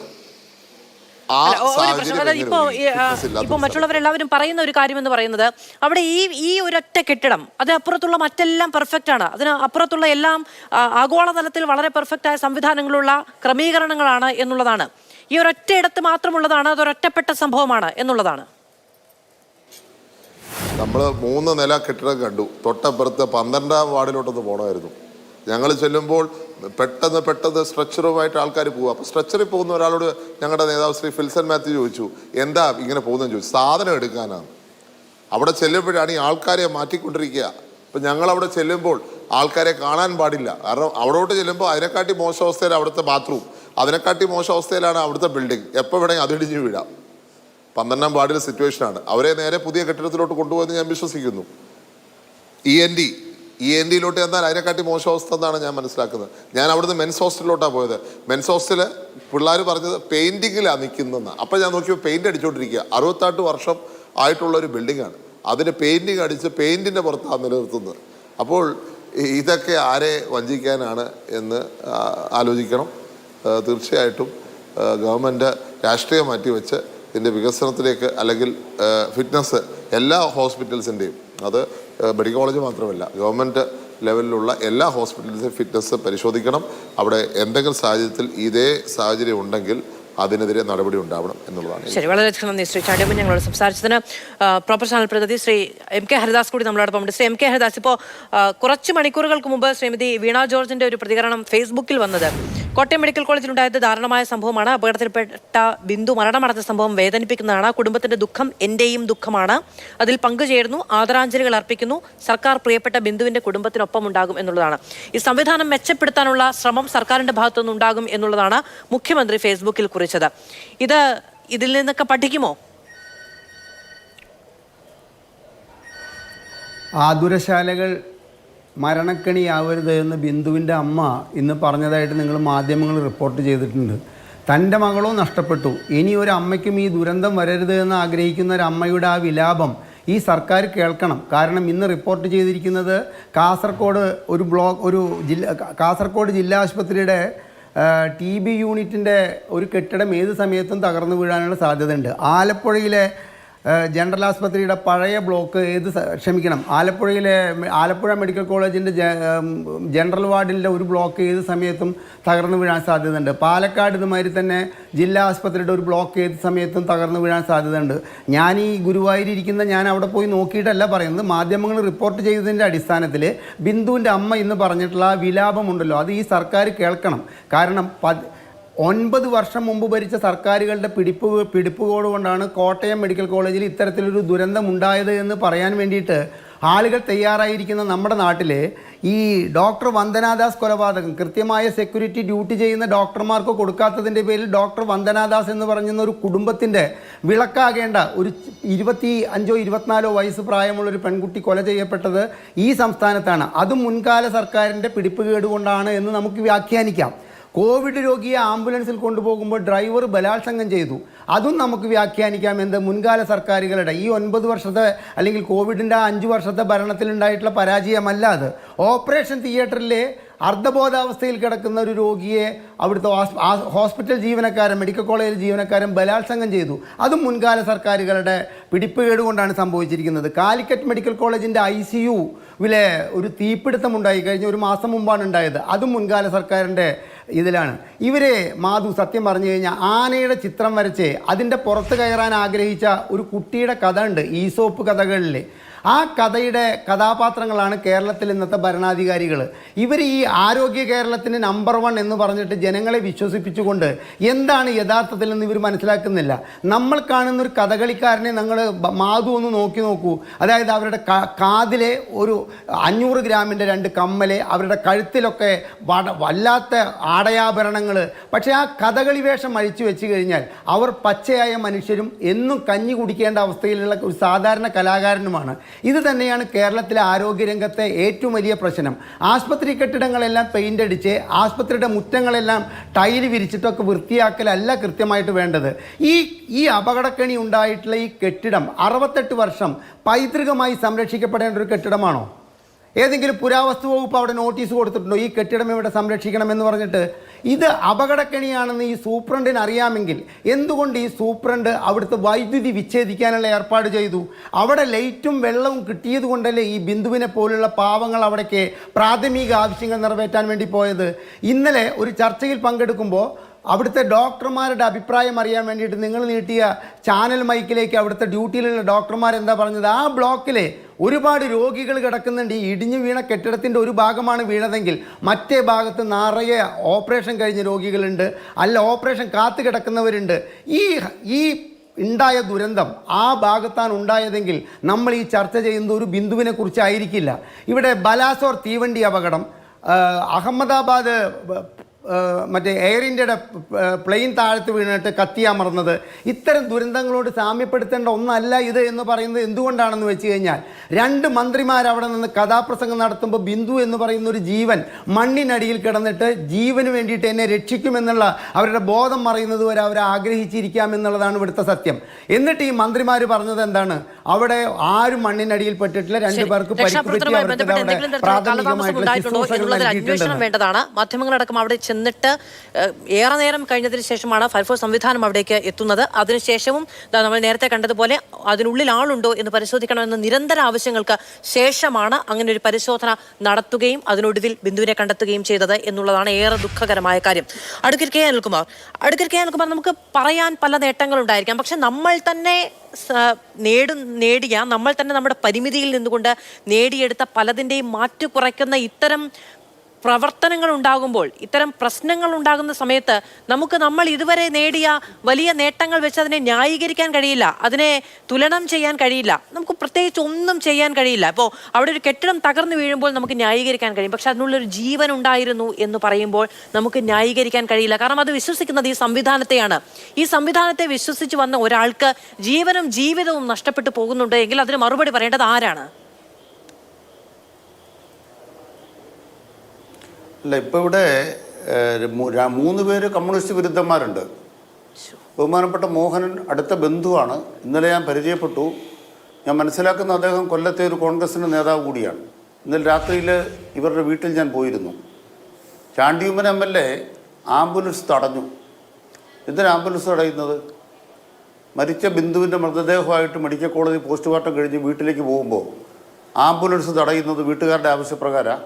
ഇപ്പൊ മറ്റുള്ളവരെല്ലാവരും പറയുന്ന ഒരു കാര്യം എന്ന് പറയുന്നത് അവിടെ ഈ ഒരൊറ്റ കെട്ടിടം, അത് അപ്പുറത്തുള്ള മറ്റെല്ലാം പെർഫെക്റ്റ് ആണ്, അതിന് അപ്പുറത്തുള്ള എല്ലാം ആഗോളതലത്തിൽ വളരെ പെർഫെക്റ്റ് ആയ സംവിധാനങ്ങളുള്ള ക്രമീകരണങ്ങളാണ് എന്നുള്ളതാണ്. ഈ ഒരൊറ്റ ഇടത്ത് മാത്രമുള്ളതാണ്, അതൊരൊറ്റപ്പെട്ട സംഭവമാണ് എന്നുള്ളതാണ്. നമ്മൾ 3 നില കെട്ടിടം കണ്ടു. തൊട്ടപ്പുറത്ത് 12ാം വാർഡിലോട്ടൊന്ന് പോകണമായിരുന്നു. ഞങ്ങൾ ചെല്ലുമ്പോൾ പെട്ടെന്ന് സ്ട്രെച്ചറുമായിട്ട് ആൾക്കാർ പോകുക. അപ്പോൾ സ്ട്രെച്ചറിൽ പോകുന്ന ഒരാളോട് ഞങ്ങളുടെ നേതാവ് ശ്രീ ഫിൽസൺ മാത്യു ചോദിച്ചു, എന്താ ഇങ്ങനെ പോകുന്നതെന്ന് ചോദിച്ചു. സാധനം എടുക്കാനാണ്. അവിടെ ചെല്ലുമ്പോഴാണ് ഈ ആൾക്കാരെ മാറ്റിക്കൊണ്ടിരിക്കുക. അപ്പം ഞങ്ങളവിടെ ചെല്ലുമ്പോൾ ആൾക്കാരെ കാണാൻ പാടില്ല. കാരണം അവിടോട്ട് ചെല്ലുമ്പോൾ അതിനെക്കാട്ടി മോശം അവസ്ഥയിൽ അവിടുത്തെ ബാത്റൂം, അതിനെക്കാട്ടി മോശം അവസ്ഥയിലാണ് അവിടുത്തെ ബിൽഡിംഗ്. എപ്പോൾ വേണമെങ്കിൽ അതിടിഞ്ഞ് വീഴാം. 12ാം വാർഡിലെ സിറ്റുവേഷനാണ്. അവരെ നേരെ പുതിയ കെട്ടിടത്തിലോട്ട് കൊണ്ടുപോയെന്ന് ഞാൻ വിശ്വസിക്കുന്നു. ENDയിലോട്ട് എന്നാൽ അതിനെക്കാട്ടി മോശം അവസ്ഥ എന്നാണ് ഞാൻ മനസ്സിലാക്കുന്നത്. ഞാൻ അവിടുന്ന് മെൻസ് ഹോസ്റ്റലിലോട്ടാണ് പോയത്. മെൻസ് ഹോസ്റ്റല് പിള്ളേർ പറഞ്ഞത് പെയിൻറ്റിങ്ങിലാണ് നിൽക്കുന്നതെന്ന്. അപ്പം ഞാൻ നോക്കിയപ്പോൾ പെയിൻറ്റ് അടിച്ചുകൊണ്ടിരിക്കുക. 68 വർഷം ആയിട്ടുള്ള ഒരു ബിൽഡിങ്ങാണ്. അതിന് പെയിൻറ്റിങ് അടിച്ച് പെയിൻറ്റിൻ്റെ പുറത്താണ് നിലനിർത്തുന്നത്. അപ്പോൾ ഇതൊക്കെ ആരെ വഞ്ചിക്കാനാണ് എന്ന് ആലോചിക്കണം. തീർച്ചയായിട്ടും ഗവൺമെൻറ് രാഷ്ട്രീയം മാറ്റിവെച്ച് ഇതിൻ്റെ വികസനത്തിലേക്ക്, അല്ലെങ്കിൽ ഫിറ്റ്നസ് എല്ലാ ഹോസ്പിറ്റൽസിൻ്റെയും, അത് മെഡിക്കൽ കോളേജ് മാത്രമല്ല ഗവൺമെൻറ് ലെവലിലുള്ള എല്ലാ ഹോസ്പിറ്റൽസിൻ്റെയും ഫിറ്റ്നസ് പരിശോധിക്കണം. അവിടെ എന്തെങ്കിലും സാഹചര്യത്തിൽ ഇതേ സാഹചര്യം ഉണ്ടെങ്കിൽ അതിനെതിരെ നടപടി ഉണ്ടാവണം എന്നുള്ളതാണ്. ശരി, വളരെയധികം നന്ദി ശ്രീ ചാണ്ടിയമ്മൻ ഞങ്ങളോട് സംസാരിച്ചതിന്. പ്രോപ്പർ ചാനൽ പ്രതിനിധി ശ്രീ MK ഹരിദാസ് കൂടി നമ്മളോടൊപ്പം ഉണ്ട്. ശ്രീ MK ഹരിദാസ്, ഇപ്പോൾ കുറച്ച് മണിക്കൂറുകൾക്ക് മുമ്പ് ശ്രീമതി വീണ ജോർജിന്റെ ഒരു പ്രതികരണം ഫേസ്ബുക്കിൽ വന്നത് കോട്ടയം മെഡിക്കൽ കോളേജിലുണ്ടായത് ദാരുണമായ സംഭവമാണ്. അപകടത്തിൽപ്പെട്ട ബിന്ദു മരണമടഞ്ഞ സംഭവം വേദനിപ്പിക്കുന്നതാണ്. കുടുംബത്തിന്റെ ദുഃഖം എന്റെയും ദുഃഖമാണ്. അതിൽ പങ്കുചേരുന്നു, ആദരാഞ്ജലികൾ അർപ്പിക്കുന്നു. സർക്കാർ പ്രിയപ്പെട്ട ബിന്ദുവിന്റെ കുടുംബത്തിനൊപ്പം ഉണ്ടാകും എന്നുള്ളതാണ്. ഈ സംവിധാനം മെച്ചപ്പെടുത്താനുള്ള ശ്രമം സർക്കാരിന്റെ ഭാഗത്തുനിന്ന് ഉണ്ടാകും എന്നുള്ളതാണ് മുഖ്യമന്ത്രി ഫേസ്ബുക്കിൽ കുറിച്ചത്. ഇതിൽ നിന്നൊക്കെ പഠിക്കുമോ? ആതുരശാലകൾ മരണക്കെണിയാവരുത് എന്ന് ബിന്ദുവിൻ്റെ അമ്മ ഇന്ന് പറഞ്ഞതായിട്ട് നിങ്ങൾ മാധ്യമങ്ങൾ റിപ്പോർട്ട് ചെയ്തിട്ടുണ്ട്. തൻ്റെ മകളോ നഷ്ടപ്പെട്ടു. ഇനി ഒരു അമ്മയ്ക്കും ഈ ദുരന്തം വരരുത് എന്ന് ആഗ്രഹിക്കുന്ന ഒരു അമ്മയുടെ ആ വിലാപം ഈ സർക്കാർ കേൾക്കണം. കാരണം ഇന്ന് റിപ്പോർട്ട് ചെയ്തിരിക്കുന്നത് കാസർഗോഡ് ജില്ലാ ആശുപത്രിയുടെ TB യൂണിറ്റിൻ്റെ ഒരു കെട്ടിടം ഏത് സമയത്തും തകർന്നു വീഴാനുള്ള സാധ്യതയുണ്ട്. ആലപ്പുഴയിലെ ജനറൽ ആസ്പത്രിയുടെ പഴയ ബ്ലോക്ക് ആലപ്പുഴ മെഡിക്കൽ കോളേജിൻ്റെ ജനറൽ വാർഡിൻ്റെ ഒരു ബ്ലോക്ക് ഏത് സമയത്തും തകർന്നു വീഴാൻ സാധ്യതയുണ്ട്. പാലക്കാട് ഇതുമാതിരി തന്നെ ജില്ലാ ആസ്പത്രിയുടെ ഒരു ബ്ലോക്ക് ഏത് സമയത്തും തകർന്നു വീഴാൻ സാധ്യതയുണ്ട്. ഞാൻ ഈ ഗുരുവായൂരിരിക്കുന്ന ഞാൻ അവിടെ പോയി നോക്കിയിട്ടല്ല പറയുന്നത്, മാധ്യമങ്ങൾ റിപ്പോർട്ട് ചെയ്തതിൻ്റെ അടിസ്ഥാനത്തിൽ ബിന്ദുവിൻ്റെ അമ്മ ഇന്ന് പറഞ്ഞിട്ടുള്ള വിലാപമുണ്ടല്ലോ, അത് ഈ സർക്കാർ കേൾക്കണം. കാരണം 9 വർഷം മുമ്പ് ഭരിച്ച സർക്കാരുകളുടെ പിടിപ്പുകോട് കൊണ്ടാണ് കോട്ടയം മെഡിക്കൽ കോളേജിൽ ഇത്തരത്തിലൊരു ദുരന്തം ഉണ്ടായത് എന്ന് പറയാൻ വേണ്ടിയിട്ട് ആളുകൾ തയ്യാറായിരിക്കുന്ന നമ്മുടെ നാട്ടിൽ ഈ ഡോക്ടർ വന്ദനാദാസ് കൊലപാതകം കൃത്യമായ സെക്യൂരിറ്റി ഡ്യൂട്ടി ചെയ്യുന്ന ഡോക്ടർമാർക്ക് കൊടുക്കാത്തതിൻ്റെ പേരിൽ ഡോക്ടർ വന്ദനാദാസ് എന്ന് പറയുന്ന ഒരു കുടുംബത്തിൻ്റെ വിളക്കാകേണ്ട ഒരു 25-24 വയസ്സ് പ്രായമുള്ളൊരു പെൺകുട്ടി കൊല ചെയ്യപ്പെട്ടത് ഈ സംസ്ഥാനത്താണ്. അതും മുൻകാല സർക്കാരിൻ്റെ പിടിപ്പുകേട് കൊണ്ടാണ് എന്ന് നമുക്ക് വ്യാഖ്യാനിക്കാം. കോവിഡ് രോഗിയെ ആംബുലൻസിൽ കൊണ്ടുപോകുമ്പോൾ ഡ്രൈവർ ബലാത്സംഗം ചെയ്തു, അതും നമുക്ക് വ്യാഖ്യാനിക്കാം എന്ത് മുൻകാല സർക്കാരുകളുടെ ഈ 9 വർഷത്തെ അല്ലെങ്കിൽ കോവിഡിൻ്റെ 5 വർഷത്തെ ഭരണത്തിലുണ്ടായിട്ടുള്ള പരാജയമല്ല അത്. ഓപ്പറേഷൻ തിയേറ്ററിലെ അർദ്ധബോധാവസ്ഥയിൽ കിടക്കുന്ന ഒരു രോഗിയെ അവിടുത്തെ ഹോസ്പിറ്റൽ ജീവനക്കാരൻ മെഡിക്കൽ കോളേജ് ജീവനക്കാരൻ ബലാത്സംഗം ചെയ്തു, അതും മുൻകാല സർക്കാരുകളുടെ പിടിപ്പുകേട് കൊണ്ടാണ് സംഭവിച്ചിരിക്കുന്നത്. കാലിക്കറ്റ് മെഡിക്കൽ കോളേജിൻ്റെ ICUവിലെ ഒരു തീപിടുത്തമുണ്ടായി, കഴിഞ്ഞ ഒരു മാസം മുമ്പാണ് ഉണ്ടായത്, അതും മുൻകാല സർക്കാരിൻ്റെ ഇതിലാണ്. ഇവരെ മാധു സത്യം പറഞ്ഞു കഴിഞ്ഞാൽ ആനയുടെ ചിത്രം വരച്ച് അതിൻ്റെ പുറത്ത് കയറാൻ ആഗ്രഹിച്ച ഒരു കുട്ടിയുടെ കഥ ഉണ്ട് ഈസോപ്പ് കഥകളിൽ. ആ കഥയുടെ കഥാപാത്രങ്ങളാണ് കേരളത്തിൽ ഇന്നത്തെ ഭരണാധികാരികൾ. ഇവർ ഈ ആരോഗ്യ കേരളത്തിന് നമ്പർ 1 എന്ന് പറഞ്ഞിട്ട് ജനങ്ങളെ വിശ്വസിപ്പിച്ചുകൊണ്ട് എന്താണ് യഥാർത്ഥത്തിൽ എന്ന് ഇവർ മനസ്സിലാക്കുന്നില്ല. നമ്മൾ കാണുന്ന ഒരു കഥകളിക്കാരനെ നിങ്ങൾ മാധു ഒന്ന് നോക്കൂ. അതായത് അവരുടെ കാതിലെ ഒരു 500 ഗ്രാമിൻ്റെ 2 കമ്മല്, അവരുടെ കഴുത്തിലൊക്കെ വല്ലാത്ത ആടയാഭരണങ്ങൾ. പക്ഷേ ആ കഥകളി വേഷം അഴിച്ചു വെച്ച് കഴിഞ്ഞാൽ അവർ പച്ചയായ മനുഷ്യരും എന്നും കഞ്ഞി കുടിക്കേണ്ട അവസ്ഥയിലുള്ള ഒരു സാധാരണ കലാകാരനുമാണ്. ഇത് തന്നെയാണ് കേരളത്തിലെ ആരോഗ്യരംഗത്തെ ഏറ്റവും വലിയ പ്രശ്നം. ആസ്പത്രി കെട്ടിടങ്ങളെല്ലാം പെയിൻ്റ് അടിച്ച് ആസ്പത്രിയുടെ മുറ്റങ്ങളെല്ലാം ടൈല് വിരിച്ചിട്ടൊക്കെ വൃത്തിയാക്കലല്ല കൃത്യമായിട്ട് വേണ്ടത്. ഈ അപകടക്കണി ഉണ്ടായിട്ടുള്ള ഈ കെട്ടിടം 68 വർഷം പൈതൃകമായി സംരക്ഷിക്കപ്പെടേണ്ട ഒരു കെട്ടിടമാണോ? ഏതെങ്കിലും പുരാവസ്തു വകുപ്പ് അവിടെ നോട്ടീസ് കൊടുത്തിട്ടുണ്ടോ ഈ കെട്ടിടം ഇവിടെ സംരക്ഷിക്കണമെന്ന് പറഞ്ഞിട്ട്? ഇത് അപകടക്കണിയാണെന്ന് ഈ സൂപ്രണ്ടിന് അറിയാമെങ്കിൽ എന്തുകൊണ്ട് ഈ സൂപ്രണ്ട് അവിടുത്തെ വൈദ്യുതി വിച്ഛേദിക്കാനുള്ള ഏർപ്പാട് ചെയ്തു? അവിടെ ലൈറ്റും വെള്ളവും കിട്ടിയത് കൊണ്ടല്ലേ ഈ ബിന്ദുവിനെ പോലുള്ള പാവങ്ങൾ അവിടേക്ക് പ്രാഥമിക ആവശ്യങ്ങൾ നിറവേറ്റാൻ വേണ്ടി പോയത്. ഇന്നലെ ഒരു ചർച്ചയിൽ പങ്കെടുക്കുമ്പോൾ അവിടുത്തെ ഡോക്ടർമാരുടെ അഭിപ്രായം അറിയാൻ വേണ്ടിയിട്ട് നിങ്ങൾ നീട്ടിയ ചാനൽ മൈക്കിലേക്ക് അവിടുത്തെ ഡ്യൂട്ടിയിലുള്ള ഡോക്ടർമാർ എന്താ പറഞ്ഞത്? ആ ബ്ലോക്കിലെ ഒരുപാട് രോഗികൾ കിടക്കുന്നുണ്ട്. ഈ ഇടിഞ്ഞു വീണ കെട്ടിടത്തിൻ്റെ ഒരു ഭാഗമാണ് വീണതെങ്കിൽ മറ്റേ ഭാഗത്ത് നിറയെ ഓപ്പറേഷൻ കഴിഞ്ഞ രോഗികളുണ്ട്, അല്ല ഓപ്പറേഷൻ കാത്തു കിടക്കുന്നവരുണ്ട്. ഈ ഉണ്ടായ ദുരന്തം ആ ഭാഗത്താണ് ഉണ്ടായതെങ്കിൽ നമ്മൾ ഈ ചർച്ച ചെയ്യുന്നത് ഒരു ബിന്ദുവിനെ കുറിച്ചായിരിക്കില്ല. ഇവിടെ ബലാസോർ തീവണ്ടി അപകടം, അഹമ്മദാബാദ് മറ്റേ എയർ ഇന്ത്യയുടെ പ്ലെയിൻ താഴത്ത് വീണിട്ട് കത്തിയമർന്നത്, ഇത്തരം ദുരന്തങ്ങളോട് സാമ്യപ്പെടുത്തേണ്ട ഒന്നല്ല ഇത് എന്ന് പറയുന്നത് എന്തുകൊണ്ടാണെന്ന് വെച്ച് കഴിഞ്ഞാൽ 2 മന്ത്രിമാർ അവിടെ നിന്ന് കഥാപ്രസംഗം നടത്തുമ്പോൾ ബിന്ദു എന്ന് പറയുന്ന ഒരു ജീവൻ മണ്ണിനടിയിൽ കിടന്നിട്ട് ജീവന് വേണ്ടിയിട്ട് എന്നെ രക്ഷിക്കുമെന്നുള്ള അവരുടെ ബോധം മറയുന്നത് വരെ അവർ ആഗ്രഹിച്ചിരിക്കാം എന്നുള്ളതാണ് ഇവിടുത്തെ സത്യം. എന്നിട്ട് ഈ മന്ത്രിമാർ പറഞ്ഞത് എന്താണ്? അവിടെ ആരും മണ്ണിനടിയിൽ പെട്ടിട്ടില്ല, 2 പേർക്ക് അന്വേഷണം വേണ്ടതാണ്. മാധ്യമങ്ങളടക്കം അവിടെ ചെന്നിട്ട് ഏറെ നേരം കഴിഞ്ഞതിന് ശേഷമാണ് ഫയർഫോഴ്സ് സംവിധാനം അവിടേക്ക് എത്തുന്നത്. അതിനുശേഷവും നമ്മൾ നേരത്തെ കണ്ടതുപോലെ അതിനുള്ളിൽ ആളുണ്ടോ എന്ന് പരിശോധിക്കണമെന്ന നിരന്തര ആവശ്യങ്ങൾക്ക് ശേഷമാണ് അങ്ങനെ ഒരു പരിശോധന നടത്തുകയും അതിനൊടുവിൽ ബിന്ദുവിനെ കണ്ടെത്തുകയും ചെയ്തത് എന്നുള്ളതാണ് ഏറെ ദുഃഖകരമായ കാര്യം. അഡ്വക്കേറ്റ് കെ അനിൽകുമാർ, നമുക്ക് പറയാൻ പല നേട്ടങ്ങളുണ്ടായിരിക്കാം, പക്ഷെ നമ്മൾ തന്നെ നമ്മൾ തന്നെ നമ്മുടെ പരിമിതിയിൽ നിന്നുകൊണ്ട് നേടിയെടുത്ത പലതിൻ്റെയും മാറ്റു കുറയ്ക്കുന്ന ഇത്തരം പ്രവർത്തനങ്ങൾ ഉണ്ടാകുമ്പോൾ, ഇത്തരം പ്രശ്നങ്ങൾ ഉണ്ടാകുന്ന സമയത്ത് നമ്മൾ ഇതുവരെ നേടിയ വലിയ നേട്ടങ്ങൾ വെച്ച് അതിനെ ന്യായീകരിക്കാൻ കഴിയില്ല, അതിനെ തുലനം ചെയ്യാൻ കഴിയില്ല, നമുക്ക് പ്രത്യേകിച്ച് ഒന്നും ചെയ്യാൻ കഴിയില്ല. അപ്പോൾ അവിടെ ഒരു കെട്ടിടം തകർന്നു വീഴുമ്പോൾ നമുക്ക് ന്യായീകരിക്കാൻ കഴിയും, പക്ഷെ അതിനുള്ളൊരു ജീവൻ ഉണ്ടായിരുന്നു എന്ന് പറയുമ്പോൾ നമുക്ക് ന്യായീകരിക്കാൻ കഴിയില്ല. കാരണം അത് വിശ്വസിക്കുന്നത് ഈ സംവിധാനത്തെയാണ്. ഈ സംവിധാനത്തെ വിശ്വസിച്ച് വന്ന ഒരാൾക്ക് ജീവനും ജീവിതവും നഷ്ടപ്പെട്ടു പോകുന്നുണ്ട് എങ്കിൽ അതിന് മറുപടി പറയേണ്ടത് ആരാണ്? അല്ല, ഇപ്പോൾ ഇവിടെ 3 പേര് കമ്മ്യൂണിസ്റ്റ് വിരുദ്ധന്മാരുണ്ട്. ബഹുമാനപ്പെട്ട മോഹനൻ അടുത്ത ബന്ധുവാണ്. ഇന്നലെ ഞാൻ പരിചയപ്പെട്ടു. ഞാൻ മനസ്സിലാക്കുന്ന അദ്ദേഹം കൊല്ലത്തെ ഒരു കോൺഗ്രസിൻ്റെ നേതാവ് കൂടിയാണ്. ഇന്നലെ രാത്രിയിൽ ഇവരുടെ വീട്ടിൽ ഞാൻ പോയിരുന്നു. ചാണ്ടിയുമ്മൻ MLA ആംബുലൻസ് തടഞ്ഞു. എന്തിനാ ആംബുലൻസ് തടയുന്നത്? മരിച്ച ബിന്ദുവിൻ്റെ മൃതദേഹമായിട്ട് മെഡിക്കൽ കോളേജിൽ പോസ്റ്റ്മോർട്ടം കഴിഞ്ഞ് വീട്ടിലേക്ക് പോകുമ്പോൾ ആംബുലൻസ് തടയുന്നത് വീട്ടുകാരുടെ ആവശ്യപ്രകാരമാണ്.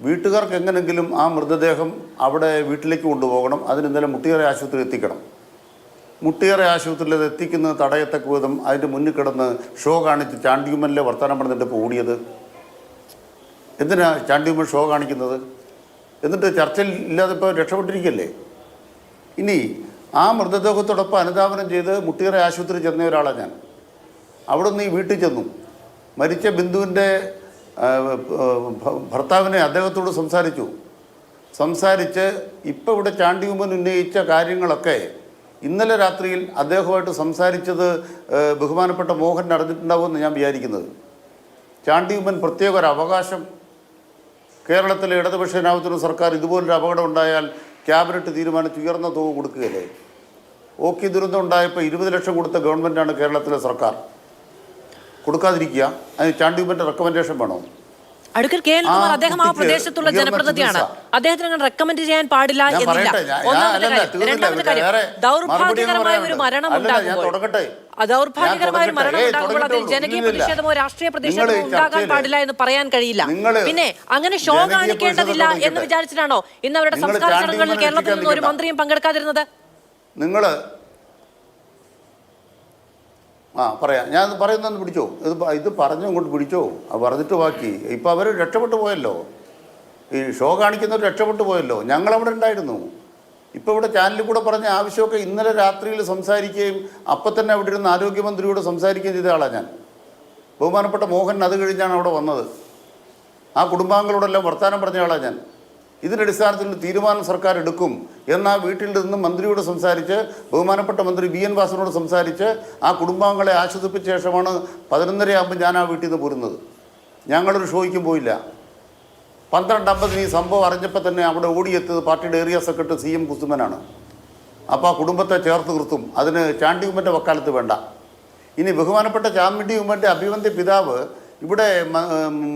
വീട്ടുകാർക്ക് എങ്ങനെങ്കിലും ആ മൃതദേഹം അവിടെ വീട്ടിലേക്ക് കൊണ്ടുപോകണം. അതിന് ഇന്നലെ മുട്ടിയറ ആശുപത്രി എത്തിക്കണം. മുട്ടിയറ ആശുപത്രിയിൽ അത് എത്തിക്കുന്നത് തടയത്തക്ക വിധം അതിൻ്റെ മുന്നിൽ കിടന്ന് ഷോ കാണിച്ച് ചാണ്ടിയുമ്മനിലെ വർത്തമാനം പറഞ്ഞിട്ട് ഇപ്പോൾ ഓടിയത്. എന്തിനാ ചാണ്ടിയുമ്മൻ ഷോ കാണിക്കുന്നത്? എന്നിട്ട് ചർച്ചയിൽ ഇല്ലാതെ ഇപ്പോൾ രക്ഷപ്പെട്ടിരിക്കല്ലേ. ഇനി ആ മൃതദേഹത്തോടൊപ്പം അനുധാവനം ചെയ്ത് മുട്ടിയറ ആശുപത്രി ചെന്ന ഒരാളാണ് ഞാൻ. അവിടെ നിന്ന് ഈ വീട്ടിൽ ചെന്നു. മരിച്ച ബിന്ദുവിൻ്റെ ഭർത്താവിനെ അദ്ദേഹത്തോട് സംസാരിച്ച് ഇപ്പോൾ ഇവിടെ ചാണ്ടിയുമ്മൻ ഉന്നയിച്ച കാര്യങ്ങളൊക്കെ ഇന്നലെ രാത്രിയിൽ അദ്ദേഹവുമായിട്ട് സംസാരിച്ചത് ബഹുമാനപ്പെട്ട മോഹൻ നടന്നിട്ടുണ്ടാവുമെന്ന് ഞാൻ വിചാരിക്കുന്നത്. ചാണ്ടിയുമ്മൻ പ്രത്യേക ഒരു അവകാശം കേരളത്തിലെ ഇടതുപക്ഷ ജനാധിപത്യ സർക്കാർ ഇതുപോലൊരു അപകടം ഉണ്ടായാൽ ക്യാബിനറ്റ് തീരുമാനിച്ച് ഉയർന്ന തുക കൊടുക്കുകയല്ലേ. ഓക്കി ദുരന്തം ഉണ്ടായപ്പോൾ 20 ലക്ഷം കൊടുത്ത ഗവൺമെൻറ്റാണ് കേരളത്തിലെ സർക്കാർ. കൊടുക്കാതിരിക്കുക, അതിന് ചാണ്ടിയുമ്മൻ്റെ റെക്കമെൻഡേഷൻ വേണോ? Advocate K. എൽ. കുമാർ അദ്ദേഹം ആ പ്രദേശത്തുള്ള ജനപ്രതിനിധിയാണ്. അദ്ദേഹത്തിന് അങ്ങനെ റെക്കമെൻഡ് ചെയ്യാൻ പാടില്ല എന്നില്ല. രണ്ടാമത്തെ കാര്യം, ദൗർഭാഗ്യകരമായ ഒരു മരണം ഉണ്ടാകുമ്പോൾ അതിൽ ജനകീയ പ്രതിഷേധമോ രാഷ്ട്രീയ പ്രതിഷേധമോ ഉണ്ടാകാൻ പാടില്ല എന്ന് പറയാൻ കഴിയില്ല. പിന്നെ അങ്ങനെ ഷോ കാണിക്കേണ്ടതില്ല എന്ന് വിചാരിച്ചിട്ടാണോ ഇന്ന് അവരുടെ സംസ്കാര ചടങ്ങുകളിൽ കേരളത്തിൽ നിന്ന് ഒരു മന്ത്രിയും പങ്കെടുക്കാതിരുന്നത്? നിങ്ങൾ പറയാം, ഞാൻ പറയുന്നതെന്ന് പിടിച്ചോ. ഇത് പറഞ്ഞു ഇങ്ങോട്ട് പിടിച്ചോ. പറഞ്ഞിട്ട് ബാക്കി. ഇപ്പം അവർ രക്ഷപ്പെട്ടു പോയല്ലോ. ഈ ഷോ കാണിക്കുന്നവർ രക്ഷപ്പെട്ടു പോയല്ലോ. ഞങ്ങളവിടെ ഉണ്ടായിരുന്നു. ഇപ്പോൾ ഇവിടെ ചാനലിൽ കൂടെ പറഞ്ഞ ആവശ്യമൊക്കെ ഇന്നലെ രാത്രിയിൽ സംസാരിക്കുകയും അപ്പം തന്നെ അവിടെ ഇരുന്ന് ആരോഗ്യമന്ത്രിയോട് സംസാരിക്കുകയും ചെയ്ത ആളാണ് ഞാൻ. ബഹുമാനപ്പെട്ട മോഹൻ അത് കഴിഞ്ഞാണ് അവിടെ വന്നത്. ആ കുടുംബാംഗങ്ങളോടെല്ലാം വർത്തമാനം പറഞ്ഞ ആളാണ് ഞാൻ. ഇതിൻ്റെ അടിസ്ഥാനത്തിൽ തീരുമാനം സർക്കാർ എടുക്കും എന്നാൽ വീട്ടിൽ നിന്നും മന്ത്രിയോട് സംസാരിച്ച് ബഹുമാനപ്പെട്ട മന്ത്രി BN വാസനോട് സംസാരിച്ച് ആ കുടുംബാംഗങ്ങളെ ആശ്വസിപ്പിച്ച ശേഷമാണ് 11:30 ഞാൻ ആ വീട്ടിൽ നിന്ന് പോരുന്നത്. ഞങ്ങളൊരു ഷോയ്ക്കും പോയില്ല. 12:50 ഈ സംഭവം അറിഞ്ഞപ്പോൾ തന്നെ അവിടെ ഓടിയെത്തത് പാർട്ടിയുടെ ഏരിയ സെക്രട്ടറി CM കുസുമനാണ്. അപ്പോൾ ആ കുടുംബത്തെ ചേർത്ത് നിർത്തും. അതിന് ചാണ്ടിയുമ്മൻ്റെ വക്കാലത്ത് വേണ്ട. ഇനി ബഹുമാനപ്പെട്ട ചാണ്ടിയുമ്മൻ്റെ അഭിവന്ദ്യ പിതാവ് ഇവിടെ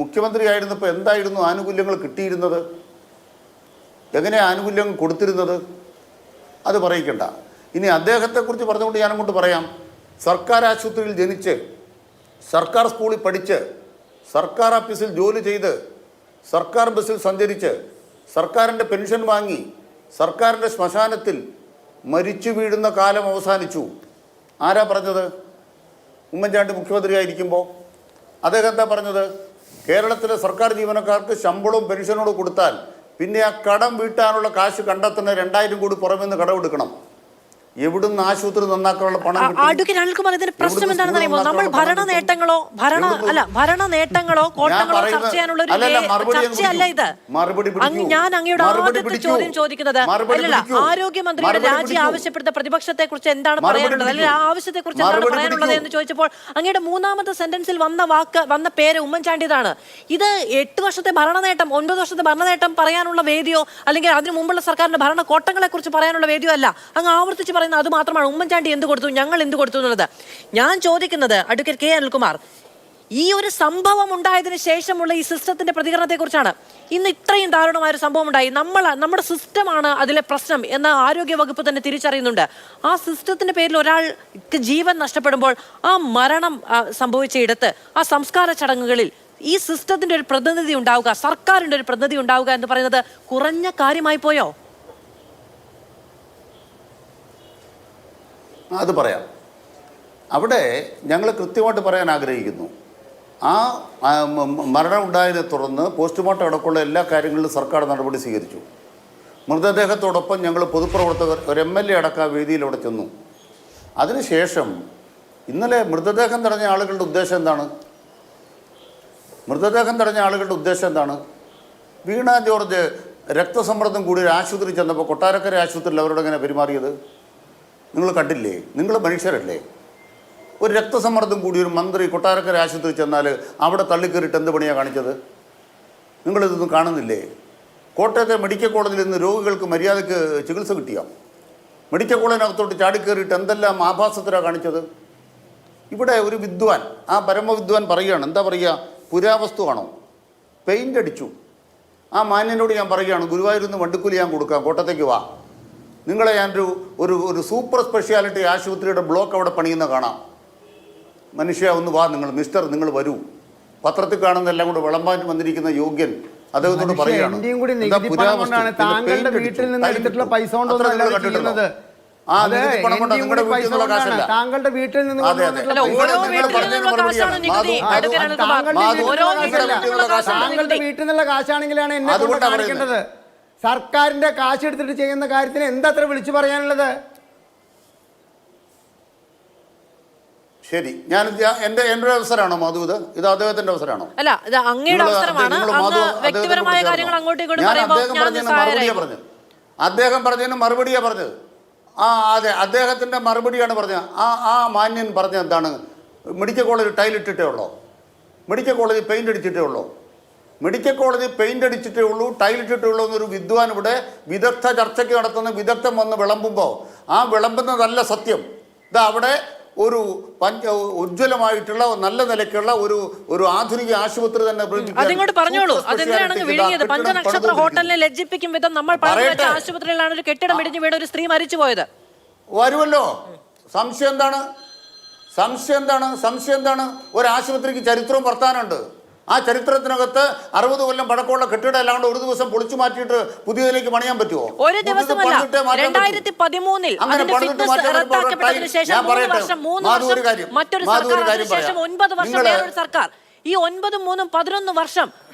മുഖ്യമന്ത്രിയായിരുന്നപ്പോൾ എന്തായിരുന്നു ആനുകൂല്യങ്ങൾ കിട്ടിയിരുന്നത്? എങ്ങനെയാണ് ആനുകൂല്യം കൊടുത്തിരുന്നത്? അത് പറയിക്കണ്ട. ഇനി അദ്ദേഹത്തെക്കുറിച്ച് പറഞ്ഞുകൊണ്ട് ഞാനങ്ങോട്ട് പറയാം. സർക്കാർ ആശുപത്രിയിൽ ജനിച്ച്, സർക്കാർ സ്കൂളിൽ പഠിച്ച്, സർക്കാർ ഓഫീസിൽ ജോലി ചെയ്ത്, സർക്കാർ ബസ്സിൽ സഞ്ചരിച്ച്, സർക്കാരിൻ്റെ പെൻഷൻ വാങ്ങി, സർക്കാരിൻ്റെ ശ്മശാനത്തിൽ മരിച്ചു വീഴുന്ന കാലം അവസാനിച്ചു. ആരാ പറഞ്ഞത്? ഉമ്മൻചാണ്ടി മുഖ്യമന്ത്രിയായിരിക്കുമ്പോൾ. അദ്ദേഹം എന്താ പറഞ്ഞത്? കേരളത്തിലെ സർക്കാർ ജീവനക്കാർക്ക് ശമ്പളവും പെൻഷനോട് കൊടുത്താൽ പിന്നെ ആ കടം വീട്ടാനുള്ള കാശ് കണ്ടെത്തുന്ന 2000 കോടി പുറമെ നിന്ന് കടമെടുക്കണം. എവിടുന്ന് ആശുപത്രി നന്നാക്കാനുള്ള പണം? അഡ്വക്കേറ്റ് അനിൽകുമാർ, ഇതിന്റെ പ്രശ്നം എന്താണെന്ന് അറിയുമോ? നമ്മൾ ഭരണ നേട്ടങ്ങളോ കോട്ടങ്ങളോ ചർച്ച ചെയ്യാനുള്ള ഒരു ചർച്ചയല്ല ഇത്. ഞാൻ അങ്ങയുടെ ആദ്യത്തെ ചോദ്യം ചോദിക്കുന്നത് അല്ലല്ല, ആരോഗ്യമന്ത്രിയുടെ രാജി ആവശ്യപ്പെടുന്ന പ്രതിപക്ഷത്തെ കുറിച്ച് എന്താണ് പറയാനുള്ളത്, അല്ലെങ്കിൽ ആ ആവശ്യത്തെ കുറിച്ച് എന്താണ് പറയാനുള്ളത് എന്ന് ചോദിച്ചപ്പോൾ അങ്ങയുടെ മൂന്നാമത്തെ സെന്റൻസിൽ വന്ന പേര് ഉമ്മൻചാണ്ടിയതാണ്. ഇത് 8 വർഷത്തെ ഭരണനേട്ടം, 9 വർഷത്തെ ഭരണനേട്ടം പറയാനുള്ള വേദിയോ അല്ലെങ്കിൽ അതിനു മുമ്പുള്ള സർക്കാരിന്റെ ഭരണ കോട്ടങ്ങളെ കുറിച്ച് പറയാനുള്ള വേദിയോ അല്ല. അങ്ങ് ആവർത്തിച്ച് അത് മാത്രമാണ് ഉമ്മൻചാണ്ടി എന്ത് കൊടുത്തു, ഞങ്ങൾ എന്ത് കൊടുത്തു എന്നുള്ളത്. ഞാൻ ചോദിക്കുന്നത് അഡ്വക്കേറ്റ് കെ. അനിൽകുമാർ, ഈ ഒരു സംഭവം ഉണ്ടായതിനു ശേഷമുള്ള ഈ സിസ്റ്റത്തിന്റെ പ്രതികരണത്തെ കുറിച്ചാണ്. ഇന്ന് ഇത്രയും ദാരുണമായ ഒരു സംഭവം ഉണ്ടായി. നമ്മുടെ സിസ്റ്റമാണ് അതിലെ പ്രശ്നം എന്ന് ആരോഗ്യ വകുപ്പ് തന്നെ തിരിച്ചറിയുന്നുണ്ട്. ആ സിസ്റ്റത്തിന്റെ പേരിൽ ഒരാൾക്ക് ജീവൻ നഷ്ടപ്പെടുമ്പോൾ ആ മരണം സംഭവിച്ചയിടത്ത് ആ സംസ്കാര ചടങ്ങുകളിൽ ഈ സിസ്റ്റത്തിന്റെ ഒരു പ്രതിനിധി ഉണ്ടാവുക, സർക്കാരിന്റെ ഒരു പ്രതിനിധി ഉണ്ടാവുക എന്ന് പറയുന്നത് കുറഞ്ഞ കാര്യമായി പോയോ? അത് പറയാം. അവിടെ ഞങ്ങൾ കൃത്യമായിട്ട് പറയാൻ ആഗ്രഹിക്കുന്നു. ആ മരണം ഉണ്ടായതിനെ തുടർന്ന് പോസ്റ്റ്മോർട്ടം അടക്കമുള്ള എല്ലാ കാര്യങ്ങളിലും സർക്കാർ നടപടി സ്വീകരിച്ചു. മൃതദേഹത്തോടൊപ്പം ഞങ്ങൾ പൊതുപ്രവർത്തകർ, ഒരു MLA അടക്കം വേദിയിൽ അവിടെ ചെന്നു. അതിനുശേഷം ഇന്നലെ മൃതദേഹം തടഞ്ഞ ആളുകളുടെ ഉദ്ദേശം എന്താണ്? വീണ ജോർജ് രക്തസമ്മർദ്ദം കൂടി ഒരു ആശുപത്രി ചെന്നപ്പോൾ കൊട്ടാരക്കര ആശുപത്രിയിൽ അവരോട് എങ്ങനെ പെരുമാറിയത് നിങ്ങൾ കണ്ടില്ലേ? നിങ്ങൾ മനുഷ്യരല്ലേ? ഒരു രക്തസമ്മർദ്ദം കൂടി ഒരു മന്ത്രി കൊട്ടാരക്കര ആശുപത്രി ചെന്നാൽ അവിടെ തള്ളിക്കയറിയിട്ട് എന്ത് പണിയാണ് കാണിച്ചത്? നിങ്ങളിതൊന്നും കാണുന്നില്ലേ? കോട്ടയത്തെ മെഡിക്കൽ കോളേജിൽ നിന്ന് രോഗികൾക്ക് മര്യാദയ്ക്ക് ചികിത്സ കിട്ടിയോ? മെഡിക്കൽ കോളേജിനകത്തോട്ട് ചാടിക്കയറിയിട്ട് എന്തെല്ലാം ആഭാസത്തിലാണ് കാണിച്ചത്? ഇവിടെ ഒരു വിദ്വാൻ, ആ പരമവിദ്വാൻ പറയുകയാണ്, എന്താ പറയുക, പുരാവസ്തുവാണോ, പെയിൻ്റ് അടിച്ചു. ആ മാന്യനോട് ഞാൻ പറയുകയാണ്, ഗുരുവായൂരിൽ നിന്ന് വണ്ടിക്കൂലി ഞാൻ കൊടുക്കാം, കോട്ടയത്തേക്ക് വാ. നിങ്ങളെ ഞാനൊരു ഒരു സൂപ്പർ സ്പെഷ്യാലിറ്റി ആശുപത്രിയുടെ ബ്ലോക്ക് അവിടെ പണിയുന്ന കാണാം. മനുഷ്യ ഒന്ന് വാ, നിങ്ങൾ വരൂ. പത്രത്തിൽ കാണുന്ന എല്ലാം കൂടെ വിളമ്പാൻ വന്നിരിക്കുന്ന യോഗ്യൻ അദ്ദേഹത്തോട് പറയുകയാണ്, താങ്കളുടെ വീട്ടിൽ നിന്ന് എടുത്തിട്ടുള്ള പൈസ കൊണ്ടൊന്നും ചെയ്യുന്നത്. താങ്കളുടെ വീട്ടിൽ നിന്ന് താങ്കളുടെ വീട്ടിൽ നിന്നുള്ള കാശാണെങ്കിലാണ് എന്നെ കാണിക്കേണ്ടത്. സർക്കാരിന്റെ കാശ് എടുത്തിട്ട് ചെയ്യുന്ന കാര്യത്തിന് എന്താ അത്ര വിളിച്ചു പറയാനുള്ളത്? ശരി, ഞാൻ എന്റെ അവസരമാണോ മാധു? ഇത് അദ്ദേഹത്തിന്റെ അവസരമാണോ? അല്ല, ഇത് അങ്ങയുടെ അവസരമാണ്. വ്യക്തിപരമായ കാര്യങ്ങൾ അങ്ങോട്ടും ഇങ്ങോട്ടും അദ്ദേഹം പറഞ്ഞതിന് മറുപടിയാ പറഞ്ഞത്. അതെ, അദ്ദേഹത്തിന്റെ മറുപടിയാണ് പറഞ്ഞത്. ആ മാന്യൻ പറഞ്ഞത് എന്താണ്? മെഡിക്കൽ കോളേജ് ടൈലിട്ടിട്ടേ ഉള്ളൂ, മെഡിക്കൽ കോളേജ് പെയിന്റ് അടിച്ചിട്ടേ ഉള്ളൂ, മെഡിക്കൽ കോളേജ് പെയിന്റ് അടിച്ചിട്ടേ ഉള്ളൂ, ടൈലിട്ടിട്ടേ ഉള്ളൂ എന്നൊരു വിദ്വാൻ ഇവിടെ വിദഗ്ധ ചർച്ചയ്ക്ക് നടത്തുന്ന വിദഗ്ധം വന്ന് വിളമ്പുമ്പോൾ ആ വിളമ്പുന്നതല്ല സത്യം. ഇത് അവിടെ ഒരു ഉജ്ജ്വലമായിട്ടുള്ള നല്ല നിലയ്ക്കുള്ള ഒരു ആധുനിക ആശുപത്രി തന്നെ അതിങ്ങോട്ട് പറഞ്ഞോളൂ. അതെന്തിനാണ് വിഴുങ്ങിയത്? പഞ്ചനക്ഷത്ര ഹോട്ടലിനെ ലജ്ജിപ്പിക്കും വിധം നമ്മൾ പറഞ്ഞ ആശുപത്രിയിലാണ് ഒരു കെട്ടിടം ഇടിഞ്ഞു വീണ് ഒരു സ്ത്രീ മരിച്ചു പോയത്. വരുമല്ലോ. സംശയം എന്താണ്? ഒരു ആശുപത്രിക്ക് ചരിത്രവും വർത്താനുണ്ട്. ആ ചരിത്രത്തിനകത്ത് 60 കൊല്ലം പഴക്കമുള്ള കെട്ടിടം എല്ലാം കൊണ്ട് ഒരു ദിവസം പൊളിച്ചു മാറ്റിയിട്ട് പുതിയതിലേക്ക് പണിയാൻ പറ്റുമോ? ഒരു ദിവസമല്ല, 2013 മറ്റൊരു സർക്കാർ, ശേഷം 9 വർഷം വേറൊരു സർക്കാർ. ഈ 9, 3, 11 വർഷം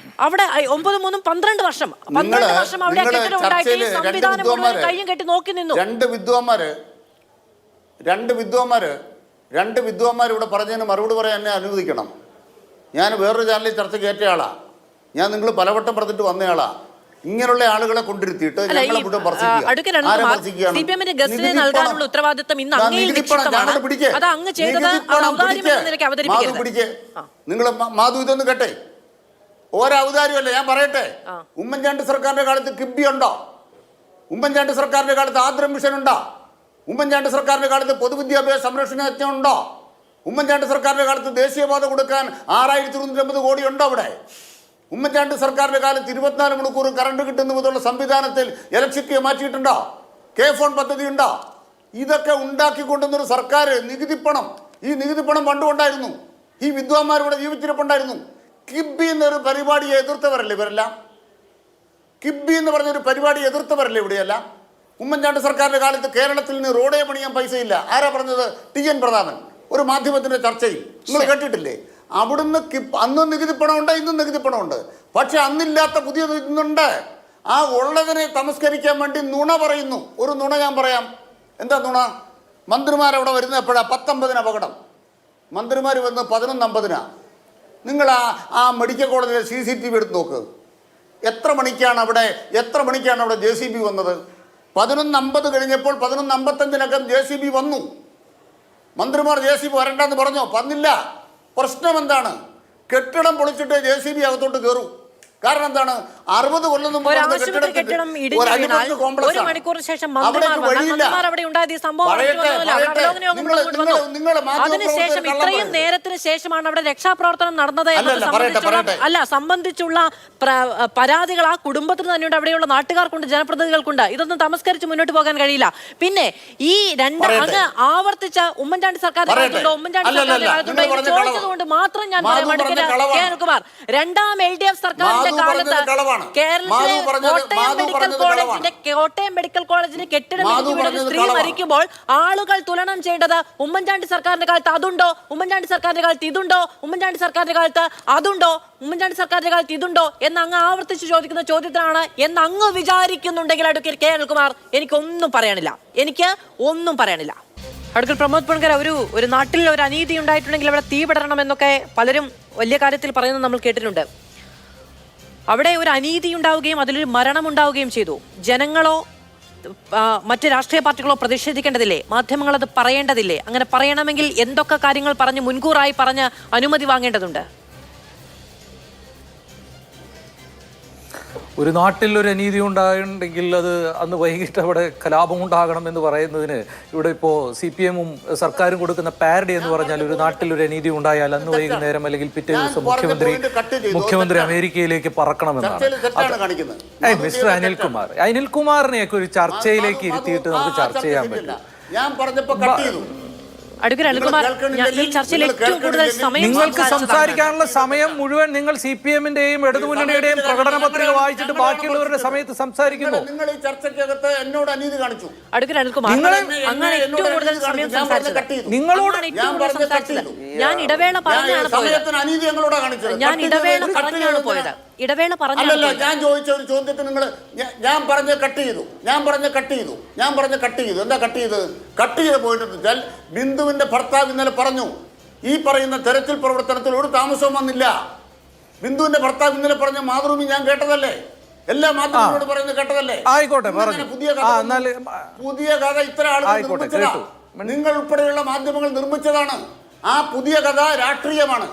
അവിടെ 9, 3, 12 വർഷം 12 വർഷം അവിടെ കെട്ടിടം ഉണ്ടായിട്ട് സംവിധാനം മുഴുവൻ കയ്യും കെട്ടി നോക്കി നിന്നു. രണ്ട് വിദ്വാന്മാർ ഇവിടെ പറഞ്ഞതിന് മറുപടി പറയാൻ എന്നെ അനുവദിക്കണം. ഞാൻ വേറൊരു ചാനലിൽ ചർച്ച കയറ്റ ആളാണ്. ഞാൻ നിങ്ങൾ പലവട്ടം പറഞ്ഞിട്ട് വന്നയാളാ. ഇങ്ങനെയുള്ള ആളുകളെ കൊണ്ടിരുത്തിയിട്ട് നിങ്ങൾ മാധു ഇതൊന്ന് കേട്ടെ. ഒരവതാരമല്ല, ഞാൻ പറയട്ടെ. ഉമ്മൻചാണ്ടി സർക്കാരിന്റെ കാലത്ത് കിബി ഉണ്ടോ? ഉമ്മൻചാണ്ടി സർക്കാരിന്റെ കാലത്ത് ആർദ്രം മിഷൻ ഉണ്ടോ? ഉമ്മൻചാണ്ടി സർക്കാരിന്റെ കാലത്ത് പൊതുവിദ്യാഭ്യാസ സംരക്ഷണ യജ്ഞം ഉണ്ടോ? ഉമ്മൻചാണ്ടി സർക്കാരിന്റെ കാലത്ത് ദേശീയപാത കൊടുക്കാൻ 6,150 കോടി ഉണ്ടോ അവിടെ? ഉമ്മൻചാണ്ടി സർക്കാരിന്റെ കാലത്ത് 24 മണിക്കൂർ കറണ്ട് കിട്ടുന്ന മുതലുള്ള സംവിധാനത്തിൽ ഇലക്ട്രിസിറ്റിയെ മാറ്റിയിട്ടുണ്ടോ? കെ ഫോൺ പദ്ധതി ഉണ്ടോ? ഇതൊക്കെ ഉണ്ടാക്കിക്കൊണ്ടുവന്നൊരു സർക്കാർ. നികുതിപ്പണം, ഈ നികുതിപ്പണം പണ്ടുകൊണ്ടായിരുന്നു. ഈ വിദ്വാന്മാർ ഇവിടെ ജീവിച്ചിരിപ്പുണ്ടായിരുന്നു. കിബി എന്നൊരു പരിപാടിയെ എതിർത്തവരല്ലേ ഇവരെല്ലാം? കിബി എന്ന് പറഞ്ഞൊരു പരിപാടിയെ എതിർത്തവരല്ലേ ഇവിടെയല്ല? ഉമ്മൻചാണ്ടി സർക്കാരിന്റെ കാലത്ത് കേരളത്തിൽ നിന്ന് റോഡേ പണിയാൻ പൈസയില്ല. ആരാ പറഞ്ഞത്? TN പ്രതാപൻ ഒരു മാധ്യമത്തിന്റെ ചർച്ചയിൽ. നിങ്ങൾ കേട്ടിട്ടില്ലേ? അവിടുന്ന് അന്നും നികുതിപ്പണമുണ്ട്, ഇന്നും നികുതിപ്പണമുണ്ട്. പക്ഷെ അന്നില്ലാത്ത പുതിയത് ഇന്നുണ്ട്. ആ ഉള്ളതിനെ തമസ്കരിക്കാൻ വേണ്ടി നുണ പറയുന്നു. ഒരു നുണ ഞാൻ പറയാം. എന്താ നുണ? മന്ത്രിമാരവിടെ വരുന്നത് എപ്പോഴാ? 19 അപകടം. മന്ത്രിമാർ വന്ന് 11:50. നിങ്ങൾ ആ മെഡിക്കൽ കോളേജിലെ CCTV എടുത്ത് നോക്ക്. എത്ര മണിക്കാണ് അവിടെ JCB വന്നത്? 11:50 കഴിഞ്ഞപ്പോൾ 11:55 JCB വന്നു. മന്ത്രിമാർ JCB വരണ്ടെന്ന് പറഞ്ഞോ? വന്നില്ല. പ്രശ്നം എന്താണ്? കെട്ടിടം പൊളിച്ചിട്ട് JCB അകത്തോട്ട് കയറും. കാരണം എന്താണ്? 60 കൊല്ലം മുമ്പ് കെട്ടിടം ഒരു മണിക്കൂർ ശേഷം അതിനുശേഷം ഇത്രയും നേരത്തിന് ശേഷമാണ് അവിടെ രക്ഷാപ്രവർത്തനം നടന്നത് സംബന്ധിച്ചുള്ള പരാതികൾ ആ കുടുംബത്തിന് തന്നെയുണ്ട്, അവിടെയുള്ള നാട്ടുകാർക്കുണ്ട്, ജനപ്രതിനിധികൾക്കുണ്ട്. ഇതൊന്നും തമസ്കരിച്ച് മുന്നോട്ട് പോകാൻ കഴിയില്ല. പിന്നെ ഈ അങ്ങ് ആവർത്തിച്ച ഉമ്മൻചാണ്ടി സർക്കാരിന്റെ കാലത്തുണ്ടോ, ഉമ്മൻചാണ്ടി സർക്കാരിന്റെ കാലത്തുണ്ടോ എന്ന് ചോദിച്ചതുകൊണ്ട് മാത്രം ഞാൻ പറയാം. കേരളകുമാർ, രണ്ടാം LDF സർക്കാരിന്റെ കാലത്ത് കേരളത്തിലെ കോട്ടയം മെഡിക്കൽ കോളേജിന് കെട്ടിടം സ്ത്രീ മരിക്കുമ്പോൾ ആളുകൾ തുലനം ചെയ്യേണ്ടത് ഉമ്മൻചാണ്ടി സർക്കാരിന്റെ കാലത്ത് അതുണ്ടോ, ഉമ്മൻചാണ്ടി സർക്കാരിന്റെ കാലത്ത് ഇതുണ്ടോ, ഉമ്മൻചാണ്ടി സർക്കാരിന്റെ കാലത്ത് അതുണ്ടോ, ഉമ്മൻചാണ്ടി സർക്കാരിന്റെ കാലത്ത് ഇതുണ്ടോ എന്ന് അങ്ങ് ആവർത്തിച്ച് ചോദിക്കുന്ന ചോദ്യത്തിനാണ് എന്ന് അങ്ങ് വിചാരിക്കുന്നുണ്ടെങ്കിൽ അഡ്വക്കേറ്റ് കേരളകുമാർ എനിക്കൊന്നും പറയാനില്ല. അഡ്വക്കേറ്റ് പ്രമോദ് പൺകർ, ഒരു നാട്ടിൽ ഒരു അനീതി ഉണ്ടായിട്ടുണ്ടെങ്കിൽ അവിടെ തീ പടരണം എന്നൊക്കെ പലരും വലിയ കാര്യത്തിൽ പറയുന്നത് നമ്മൾ കേട്ടിട്ടുണ്ട്. അവിടെ ഒരു അനീതി ഉണ്ടാവുകയും അതിലൊരു മരണം ഉണ്ടാവുകയും ചെയ്തു. ജനങ്ങളോ മറ്റ് രാഷ്ട്രീയ പാർട്ടികളോ പ്രതിഷേധിക്കേണ്ടതില്ലേ? മാധ്യമങ്ങൾ അത് പറയേണ്ടതില്ലേ? അങ്ങനെ പറയണമെങ്കിൽ എന്തൊക്കെ കാര്യങ്ങൾ പറഞ്ഞ് മുൻകൂറായി പറഞ്ഞ് അനുമതി വാങ്ങേണ്ടതുണ്ട്? ഒരു നാട്ടിൽ ഒരു അനീതി ഉണ്ടായിട്ടുണ്ടെങ്കിൽ അത് അന്ന് വൈകിട്ട് അവിടെ കലാപം ഉണ്ടാകണം എന്ന് പറയുന്നതിന് ഇവിടെ ഇപ്പോൾ CPM-ഉം സർക്കാരും കൊടുക്കുന്ന പാരഡി എന്ന് പറഞ്ഞാൽ ഒരു നാട്ടിൽ ഒരു അനീതി ഉണ്ടായാൽ അന്ന് വൈകുന്നേരം അല്ലെങ്കിൽ പിറ്റേ ദിവസം മുഖ്യമന്ത്രി അമേരിക്കയിലേക്ക് പറക്കണമെന്നാണ്. മിസ്റ്റർ അനിൽകുമാറിനെയൊക്കെ ഒരു ചർച്ചയിലേക്ക് ഇരുത്തിയിട്ട് നമുക്ക് ചർച്ച ചെയ്യാൻ പറ്റും. ഞാൻ പറഞ്ഞപ്പോ കട്ട് ചെയ്തു. നിങ്ങൾക്ക് സംസാരിക്കാനുള്ള സമയം മുഴുവൻ നിങ്ങൾ CPM-ന്റെയും ഇടതുമുന്നണിയുടെയും പ്രകടന പത്രിക വായിച്ചിട്ട് ബാക്കിയുള്ളവരുടെ സമയത്ത് സംസാരിക്കുന്നു. നിങ്ങൾ ഈ ചർച്ചയ്ക്കകത്ത് എന്നോട് അനീതി കാണിച്ചു. നിങ്ങളോട് ഞാൻ ഇടവേള പറഞ്ഞാണ് സമയത്തിന് അനീതി ഞങ്ങളോട് കാണിച്ചത്. ഞാൻ ഇടവേള പറഞ്ഞാണ് പോയത്. ഇടവേള അല്ലല്ല, ഞാൻ ചോദിച്ച ഒരു ചോദ്യത്തിന് നിങ്ങൾ ഞാൻ പറഞ്ഞ കട്ട് ചെയ്തു. എന്താ കട്ട് ചെയ്തത്? കട്ട് ചെയ്ത് പോയിട്ടെന്ന് വെച്ചാൽ ബിന്ദുവിന്റെ ഭർത്താവ് ഇന്നലെ പറഞ്ഞു ഈ പറയുന്ന തെരച്ചിൽ പ്രവർത്തനത്തിൽ ഒരു താമസവും വന്നില്ല. ബിന്ദുവിന്റെ ഭർത്താവ് ഇന്നലെ പറഞ്ഞ മാതൃഭൂമി ഞാൻ കേട്ടതല്ലേ, എല്ലാ മാധ്യമങ്ങളോട് പറയുന്നത് കേട്ടതല്ലേ? ആയിക്കോട്ടെ, പുതിയ കഥ ഇത്ര ആളുകൾ നിർമ്മിച്ചതാ. നിങ്ങൾ ഉൾപ്പെടെയുള്ള മാധ്യമങ്ങൾ നിർമ്മിച്ചതാണ്. ആ പുതിയ കഥ രാഷ്ട്രീയമാണ്.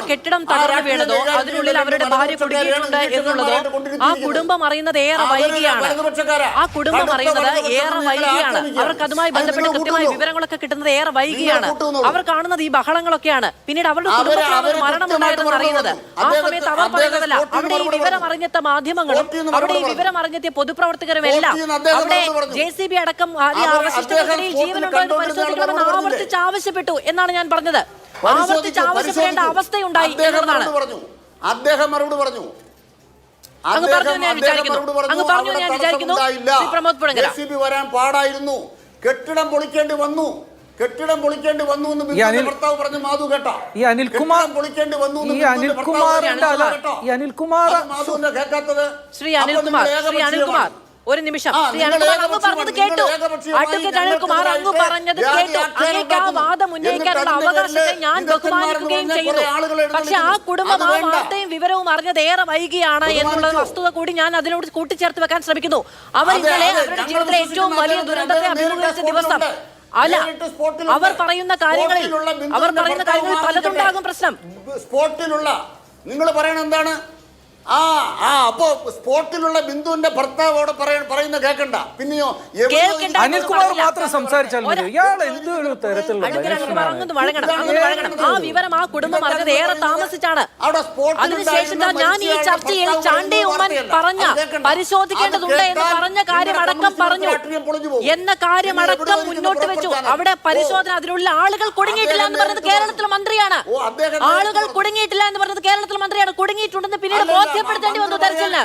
കെട്ടിടം തകർന്നു വീണതോ അതിനുള്ളിൽ അവരുടെ ഭാര്യ കുടുങ്ങിയിട്ടുണ്ട് എന്നുള്ളതോ ആ കുടുംബം അറിയുന്നത് ഏറെ വൈകിയാണ്. അവർക്ക് അതുമായി ബന്ധപ്പെട്ട് കൃത്യമായ വിവരങ്ങളൊക്കെ കിട്ടുന്നത് ഏറെ വൈകിയാണ്. അവർ കാണുന്നത് ഈ ബഹളങ്ങളൊക്കെയാണ്. പിന്നീട് അവരുടെ കുടുംബത്തിൽ മരണമുണ്ടായതെന്ന് അറിയുന്നത് ആ സമയത്ത് അവർ പറയുന്നതല്ല. അവിടെ ഈ വിവരം അറിഞ്ഞെത്തിയ മാധ്യമങ്ങളും അവിടെ ഈ വിവരം അറിഞ്ഞെത്തിയ പൊതുപ്രവർത്തകരും എല്ലാം അവിടെ JCB അടക്കം അവശിഷ്ടങ്ങൾക്കിടയിൽ ജീവനുണ്ടോ എന്ന് പരിശോധിക്കണമെന്ന് ആവർത്തിച്ച് ആവശ്യപ്പെട്ടു എന്നാണ് ഞാൻ പറഞ്ഞത്. ആവർത്തിച്ച് ആവശ്യപ്പെടേണ്ട അവസ്ഥയുണ്ടായി എന്നതാണ്. അദ്ദേഹം മറുപടി പറഞ്ഞു. JCB വരാൻ പാടായിരുന്നു, കെട്ടിടം പൊളിക്കേണ്ടി വന്നു എന്ന് ഭർത്താവ് പറഞ്ഞു. മാധു കേട്ടോ? ഈ അനിൽകുമാർ കേൾക്കാത്തത്? ശ്രീ അനിൽകുമാർ ഒരു നിമിഷം. അങ്ങ് പറഞ്ഞത് കേട്ടു. അഡ്വക്കേറ്റ് അനിൽകുമാർ അങ്ങ് പറഞ്ഞത് കേട്ടു. അങ്ങേക്ക് ആ വാദം ഉന്നയിക്കാനുള്ള അവകാശത്തെ ഞാൻ ബഹുമാനിക്കുകയും ചെയ്യുന്നു. പക്ഷെ ആ കുടുംബം ആ വാർത്തയും വിവരവും അറിഞ്ഞത് ഏറെ വൈകിയാണ് എന്നുള്ള വസ്തുത കൂടി ഞാൻ അതിനോട് കൂട്ടിച്ചേർത്ത് വെക്കാൻ ശ്രമിക്കുന്നു. അവർ ഇന്നലെ അവരുടെ ജീവിതത്തിലെ ഏറ്റവും വലിയ ദുരന്തത്തെ അഭിമുഖീകരിച്ച ദിവസം അല്ല, അവർ പറയുന്ന കാര്യങ്ങളിൽ പലതുണ്ടാകും പ്രശ്നം. സ്പോട്ടിലുള്ള നിങ്ങൾ പറയണ എന്താണ്? അപ്പോ സ്പോട്ടിലുള്ള ബിന്ദുവിന്റെ ഭർത്താവോട് പറയുന്ന കേൾക്കണ്ട. പിന്നെയോ അനിൽകുമാർ മാത്രം സംസാരിച്ചാൽ ഇയാൾ എന്തൊരു തരത്തിലുള്ള ആ വിവരം ആ കുടുംബം അറിഞ്ഞത് ഏറെ താമസിച്ചാണ്. അതിനുശേഷം ഞാൻ ഈ ചർച്ചയിൽ ചാണ്ടി ഉമ്മൻ പറഞ്ഞ പരിശോധിക്കേണ്ടതുണ്ട് എന്ന് പറഞ്ഞ കാര്യമടക്കം പറഞ്ഞു എന്ന കാര്യമടക്കം മുന്നോട്ട് വെച്ചു. അവിടെ പരിശോധന അതിനുള്ള ആളുകൾ കുടുങ്ങിയിട്ടില്ല എന്ന് പറഞ്ഞത് കേരളത്തിലെ മന്ത്രിയാണ്. കുടുങ്ങിയിട്ടുണ്ടെന്ന് പിന്നീട് ബോധ്യപ്പെടുത്തേണ്ടി വന്നു തെരച്ചിലിന്.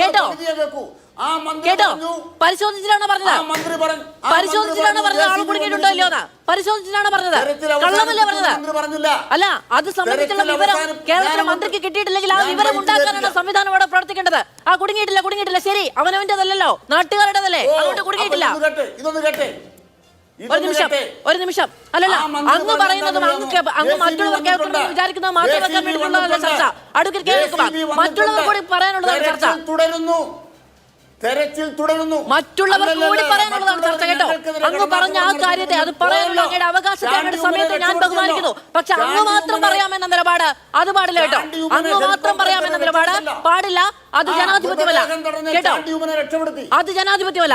കേട്ടോ പരിശോധിച്ചിട്ടാണോ പറഞ്ഞത്? ആൾ കുടുങ്ങിയിട്ടുണ്ടോ ഇല്ലയോ? പരിശോധിച്ചിട്ടാണോ പറഞ്ഞത്? കള്ളമല്ലേ പറഞ്ഞത്? അല്ല, അത് സംബന്ധിച്ചുള്ള വിവരം കേരളത്തിലെ മന്ത്രിക്ക് കിട്ടിയിട്ടില്ലെങ്കിൽ ആ വിവരം ഉണ്ടാക്കാനാണ് സംവിധാനം അവിടെ പ്രവർത്തിക്കേണ്ടത്. കുടുങ്ങിയിട്ടില്ല ശരി, അവനവന്റേതല്ലോ, നാട്ടുകാരുടേതല്ലേ, അതുകൊണ്ട് കുടുങ്ങിയിട്ടില്ല. ഒരു നിമിഷം അല്ലല്ല, അങ്ങ് പറയുന്നതും അങ്ങ് മറ്റുള്ളവർ കേൾക്കണമെന്ന് വിചാരിക്കുന്നത് മാത്രം വെക്കാൻ വേണ്ടിയിട്ടുള്ളതല്ല ചർച്ച. അഡ്വക്കേറ്റ് കേൾക്കുമാർ, മറ്റുള്ളവർ കൂടി പറയാനുള്ളതാണ് ചർച്ച. മറ്റുള്ളവർ കൂടി പറയാനുള്ളതാണ് ചർച്ച. കേട്ടോ, അങ്ങ് പറഞ്ഞ ആ കാര്യത്തെ അത് പറയാനുള്ള അങ്ങയുടെ അവകാശത്തെ അങ്ങയുടെ സമയത്ത് ഞാൻ ബഹുമാനിക്കുന്നു. പക്ഷെ അങ്ങ് മാത്രം പറയാമെന്ന നിലപാട് അത് പാടില്ല. കേട്ടോ, അങ്ങ് മാത്രം പറയാമെന്ന നിലപാട് പാടില്ല. അത് ജനാധിപത്യമല്ല. കേട്ടോ, അത് ജനാധിപത്യമല്ല.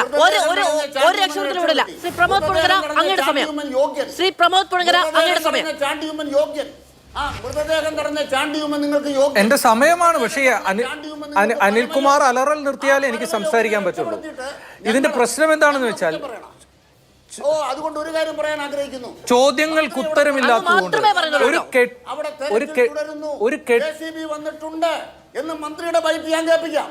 ഒരു രക്ഷത്തിലും വിടില്ല. ശ്രീ പ്രമോദ് പുഴങ്കര അങ്ങയുടെ സമയം. എന്റെ സമയമാണ്. പക്ഷേ അനിൽകുമാർ അലറൽ നിർത്തിയാലേ എനിക്ക് സംസാരിക്കാൻ പറ്റുള്ളൂ. ഇതിന്റെ പ്രശ്നം എന്താണെന്ന് വെച്ചാൽ അതുകൊണ്ട് ഒരു കാര്യം പറയാൻ ആഗ്രഹിക്കുന്നു. ചോദ്യങ്ങൾക്ക് ഉത്തരമില്ലാത്തതുകൊണ്ട് വന്നിട്ടുണ്ട് എന്ന് മന്ത്രിയുടെ പൈപ്പ് ഞാൻ കേൾപ്പിക്കാം.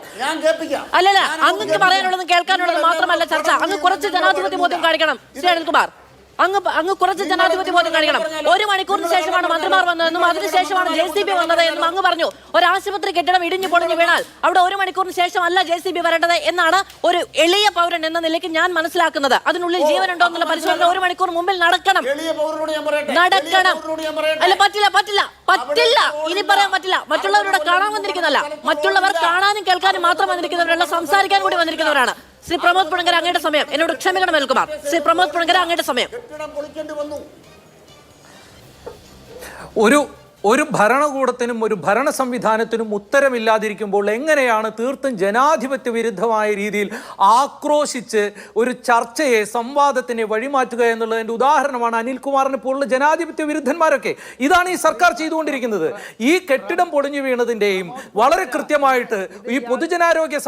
അല്ലല്ല, അങ്ങ് പറയാനുള്ളതും കേൾക്കാനുള്ളതും മാത്രമല്ല ചർച്ച. അങ്ങ് കുറച്ച് ജനാധിപത്യ ബോധ്യം കാണിക്കണം ശ്രീ അനിൽകുമാർ. അങ്ങ് കുറച്ച് ജനാധിപത്യ ബോധം കാണിക്കണം. 1 മണിക്കൂറിന് ശേഷമാണ് മന്ത്രിമാർ വന്നതെന്നും അതിനുശേഷമാണ് JCB വന്നത് എന്നും അങ്ങ് പറഞ്ഞു. ഒരു ആശുപത്രി കെട്ടിടം ഇടിഞ്ഞു പൊളിഞ്ഞു വീണാൽ അവിടെ 1 മണിക്കൂറിന് ശേഷമല്ല JCB വരേണ്ടത് എന്നാണ് ഒരു എളിയ പൗരൻ എന്ന നിലയ്ക്ക് ഞാൻ മനസ്സിലാക്കുന്നത്. അതിനുള്ളിൽ ജീവനുണ്ടോ എന്നുള്ള പരിശോധന 1 മണിക്കൂർ മുമ്പിൽ നടക്കണം. അല്ല, പറ്റില്ല. ഇനി പറയാൻ പറ്റില്ല. മറ്റുള്ളവരോട് കാണാൻ വന്നിരിക്കുന്നതല്ല, മറ്റുള്ളവർ കാണാനും കേൾക്കാനും മാത്രം വന്നിരിക്കുന്നവരല്ല, സംസാരിക്കാൻ കൂടി വന്നിരിക്കുന്നവരാണ്. ശ്രീ പ്രമോദ് പുഴങ്കര അങ്ങയുടെ സമയം. എന്നോട് ക്ഷമിക്കണം അനിൽകുമാർ. ശ്രീ പ്രമോദ് പുഴങ്കര അങ്ങയുടെ സമയം. ഒരു ഭരണകൂടത്തിനും ഒരു ഭരണ സംവിധാനത്തിനും ഉത്തരമില്ലാതിരിക്കുമ്പോൾ എങ്ങനെയാണ് തീർത്തും ജനാധിപത്യ വിരുദ്ധമായ രീതിയിൽ ആക്രോശിച്ച് ഒരു ചർച്ചയെ, സംവാദത്തിനെ വഴിമാറ്റുക എന്നുള്ളതിൻ്റെ ഉദാഹരണമാണ് അനിൽകുമാറിനെ പോലുള്ള ജനാധിപത്യ വിരുദ്ധന്മാരൊക്കെ. ഇതാണ് ഈ സർക്കാർ ചെയ്തുകൊണ്ടിരിക്കുന്നത്. ഈ കെട്ടിടം പൊളിഞ്ഞു വീണതിൻ്റെയും വളരെ കൃത്യമായിട്ട് ഈ പൊതുജനാരോഗ്യ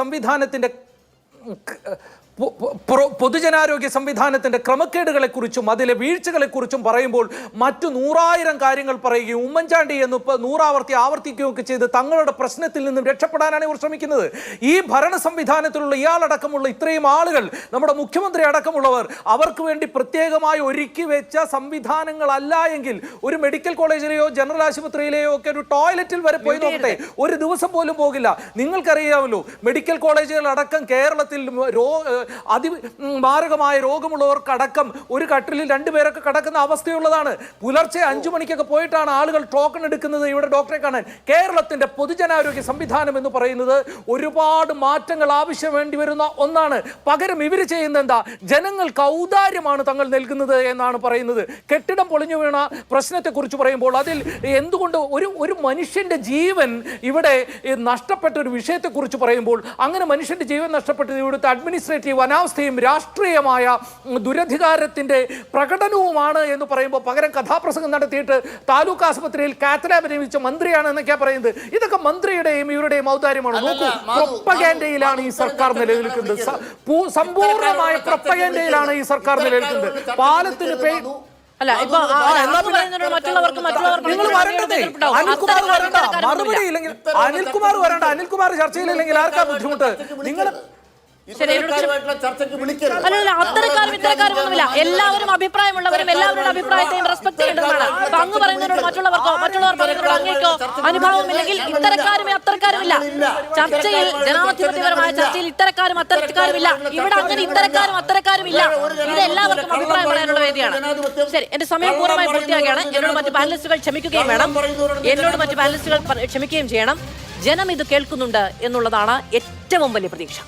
സംവിധാനത്തിൻ്റെ ക്രമക്കേടുകളെ കുറിച്ചും അതിലെ വീഴ്ചകളെക്കുറിച്ചും പറയുമ്പോൾ മറ്റു 100,000 കാര്യങ്ങൾ പറയുകയും ഉമ്മൻചാണ്ടി എന്ന് 100 ആവർത്തിക്കുകയും ഒക്കെ ചെയ്ത് തങ്ങളുടെ പ്രശ്നത്തിൽ നിന്നും രക്ഷപ്പെടാനാണ് ഇവർ ശ്രമിക്കുന്നത്. ഈ ഭരണ സംവിധാനത്തിലുള്ള ഇയാളടക്കമുള്ള ഇത്രയും ആളുകൾ, നമ്മുടെ മുഖ്യമന്ത്രി അടക്കമുള്ളവർ, അവർക്ക് വേണ്ടി പ്രത്യേകമായി ഒരുക്കി വെച്ച സംവിധാനങ്ങളല്ല എങ്കിൽ ഒരു മെഡിക്കൽ കോളേജിലെയോ ജനറൽ ആശുപത്രിയിലെയോ ഒക്കെ ഒരു ടോയ്ലറ്റിൽ വരെ പോയി നോക്കട്ടെ, ഒരു ദിവസം പോലും പോകില്ല. നിങ്ങൾക്കറിയാമല്ലോ, മെഡിക്കൽ കോളേജുകളടക്കം കേരളത്തിൽ അതിമാരകമായ രോഗമുള്ളവർക്കടക്കം ഒരു കട്ടിലിൽ 2 പേരൊക്കെ കിടക്കുന്ന അവസ്ഥയുള്ളതാണ്. പുലർച്ചെ 5 മണിക്കൊക്കെ പോയിട്ടാണ് ആളുകൾ ടോക്കൺ എടുക്കുന്നത് ഇവിടെ ഡോക്ടറെ കാണാൻ. കേരളത്തിന്റെ പൊതുജനാരോഗ്യ സംവിധാനം എന്ന് പറയുന്നത് ഒരുപാട് മാറ്റങ്ങൾ ആവശ്യം വേണ്ടി വരുന്ന ഒന്നാണ്. പകരം ഇവർ ചെയ്യുന്ന എന്താ? ജനങ്ങൾക്ക് ഔദാര്യമാണ് തങ്ങൾ നൽകുന്നത് എന്നാണ് പറയുന്നത്. കെട്ടിടം പൊളിഞ്ഞു വീണ പ്രശ്നത്തെക്കുറിച്ച് പറയുമ്പോൾ അതിൽ എന്തുകൊണ്ട് ഒരു മനുഷ്യന്റെ ജീവൻ ഇവിടെ നഷ്ടപ്പെട്ട ഒരു വിഷയത്തെക്കുറിച്ച് പറയുമ്പോൾ, അങ്ങനെ മനുഷ്യന്റെ ജീവൻ നഷ്ടപ്പെട്ടത് ഇവിടുത്തെ അഡ്മിനിസ്ട്രേറ്റീവ് അനാവസ്ഥയും രാഷ്ട്രീയമായ ദുരധികാരത്തിന്റെ പ്രകടനവുമാണ് എന്ന് പറയുമ്പോൾ, പകരം കഥാപ്രസംഗം നടത്തിയിട്ട് താലൂക്ക് ആശുപത്രിയിൽ കാത്തലാബ് നിയമിച്ച മന്ത്രിയാണ് എന്നൊക്കെയാ പറയുന്നത്. ഇതൊക്കെ മന്ത്രിയുടെയും ഇവരുടെയും ഔദാര്യമാണ്. നോക്കൂ, പ്രൊപ്പഗാൻഡയിലാണ് ഈ സർക്കാർ നിലനിൽക്കുന്നത്. സമ്പൂർണ്ണമായ പ്രൊപ്പഗാൻഡയിലാണ് ഈ സർക്കാർ നിലനിൽക്കുന്നത്. പാലത്തിന് അല്ല, ഇപ്പൊ മറ്റുള്ളവർക്ക് അനിൽകുമാർ വരണ്ട, അനിൽകുമാർ ചർച്ചയിലില്ലെങ്കിൽ ആർക്കാ ബുദ്ധിമുട്ട്? നിങ്ങൾ അല്ലല്ല, അത്തരക്കാരും ഇത്തരക്കാരും ഒന്നുമില്ല. എല്ലാവരും അഭിപ്രായമുള്ളവരും എല്ലാവരുടെ അഭിപ്രായത്തെയും റെസ്പെക്ട് ചെയ്യേണ്ടതാണ്. അപ്പൊ അങ്ങ് പറയുന്നതിനോട് മറ്റുള്ളവർ പറയുന്നതിനോട് അങ്ങേക്കോ അനുഭവമില്ലെങ്കിൽ ഇത്തരക്കാരും അത്തരക്കാരും ഇല്ല. ചർച്ചയിൽ, ജനാധിപത്യപരമായ ചർച്ചയിൽ ഇത്തരക്കാരും അത്തരക്കാരും ഇല്ല. ഇവിടെ അങ്ങനെ ഇത്തരക്കാരും അത്തരക്കാരും ഇല്ല. ഇത് എല്ലാവർക്കും അഭിപ്രായം പറയാനുള്ള വേദിയാണ്. ശരി, എന്റെ സമയം പൂർണ്ണമായി പൂർത്തിയാക്കുകയാണ്. എന്നോട് മറ്റു പാനലിസ്റ്റുകൾ ക്ഷമിക്കുകയും വേണം. ക്ഷമിക്കുകയും ചെയ്യണം. ജനം ഇത് കേൾക്കുന്നുണ്ട് എന്നുള്ളതാണ് ഏറ്റവും വലിയ പ്രതീക്ഷ.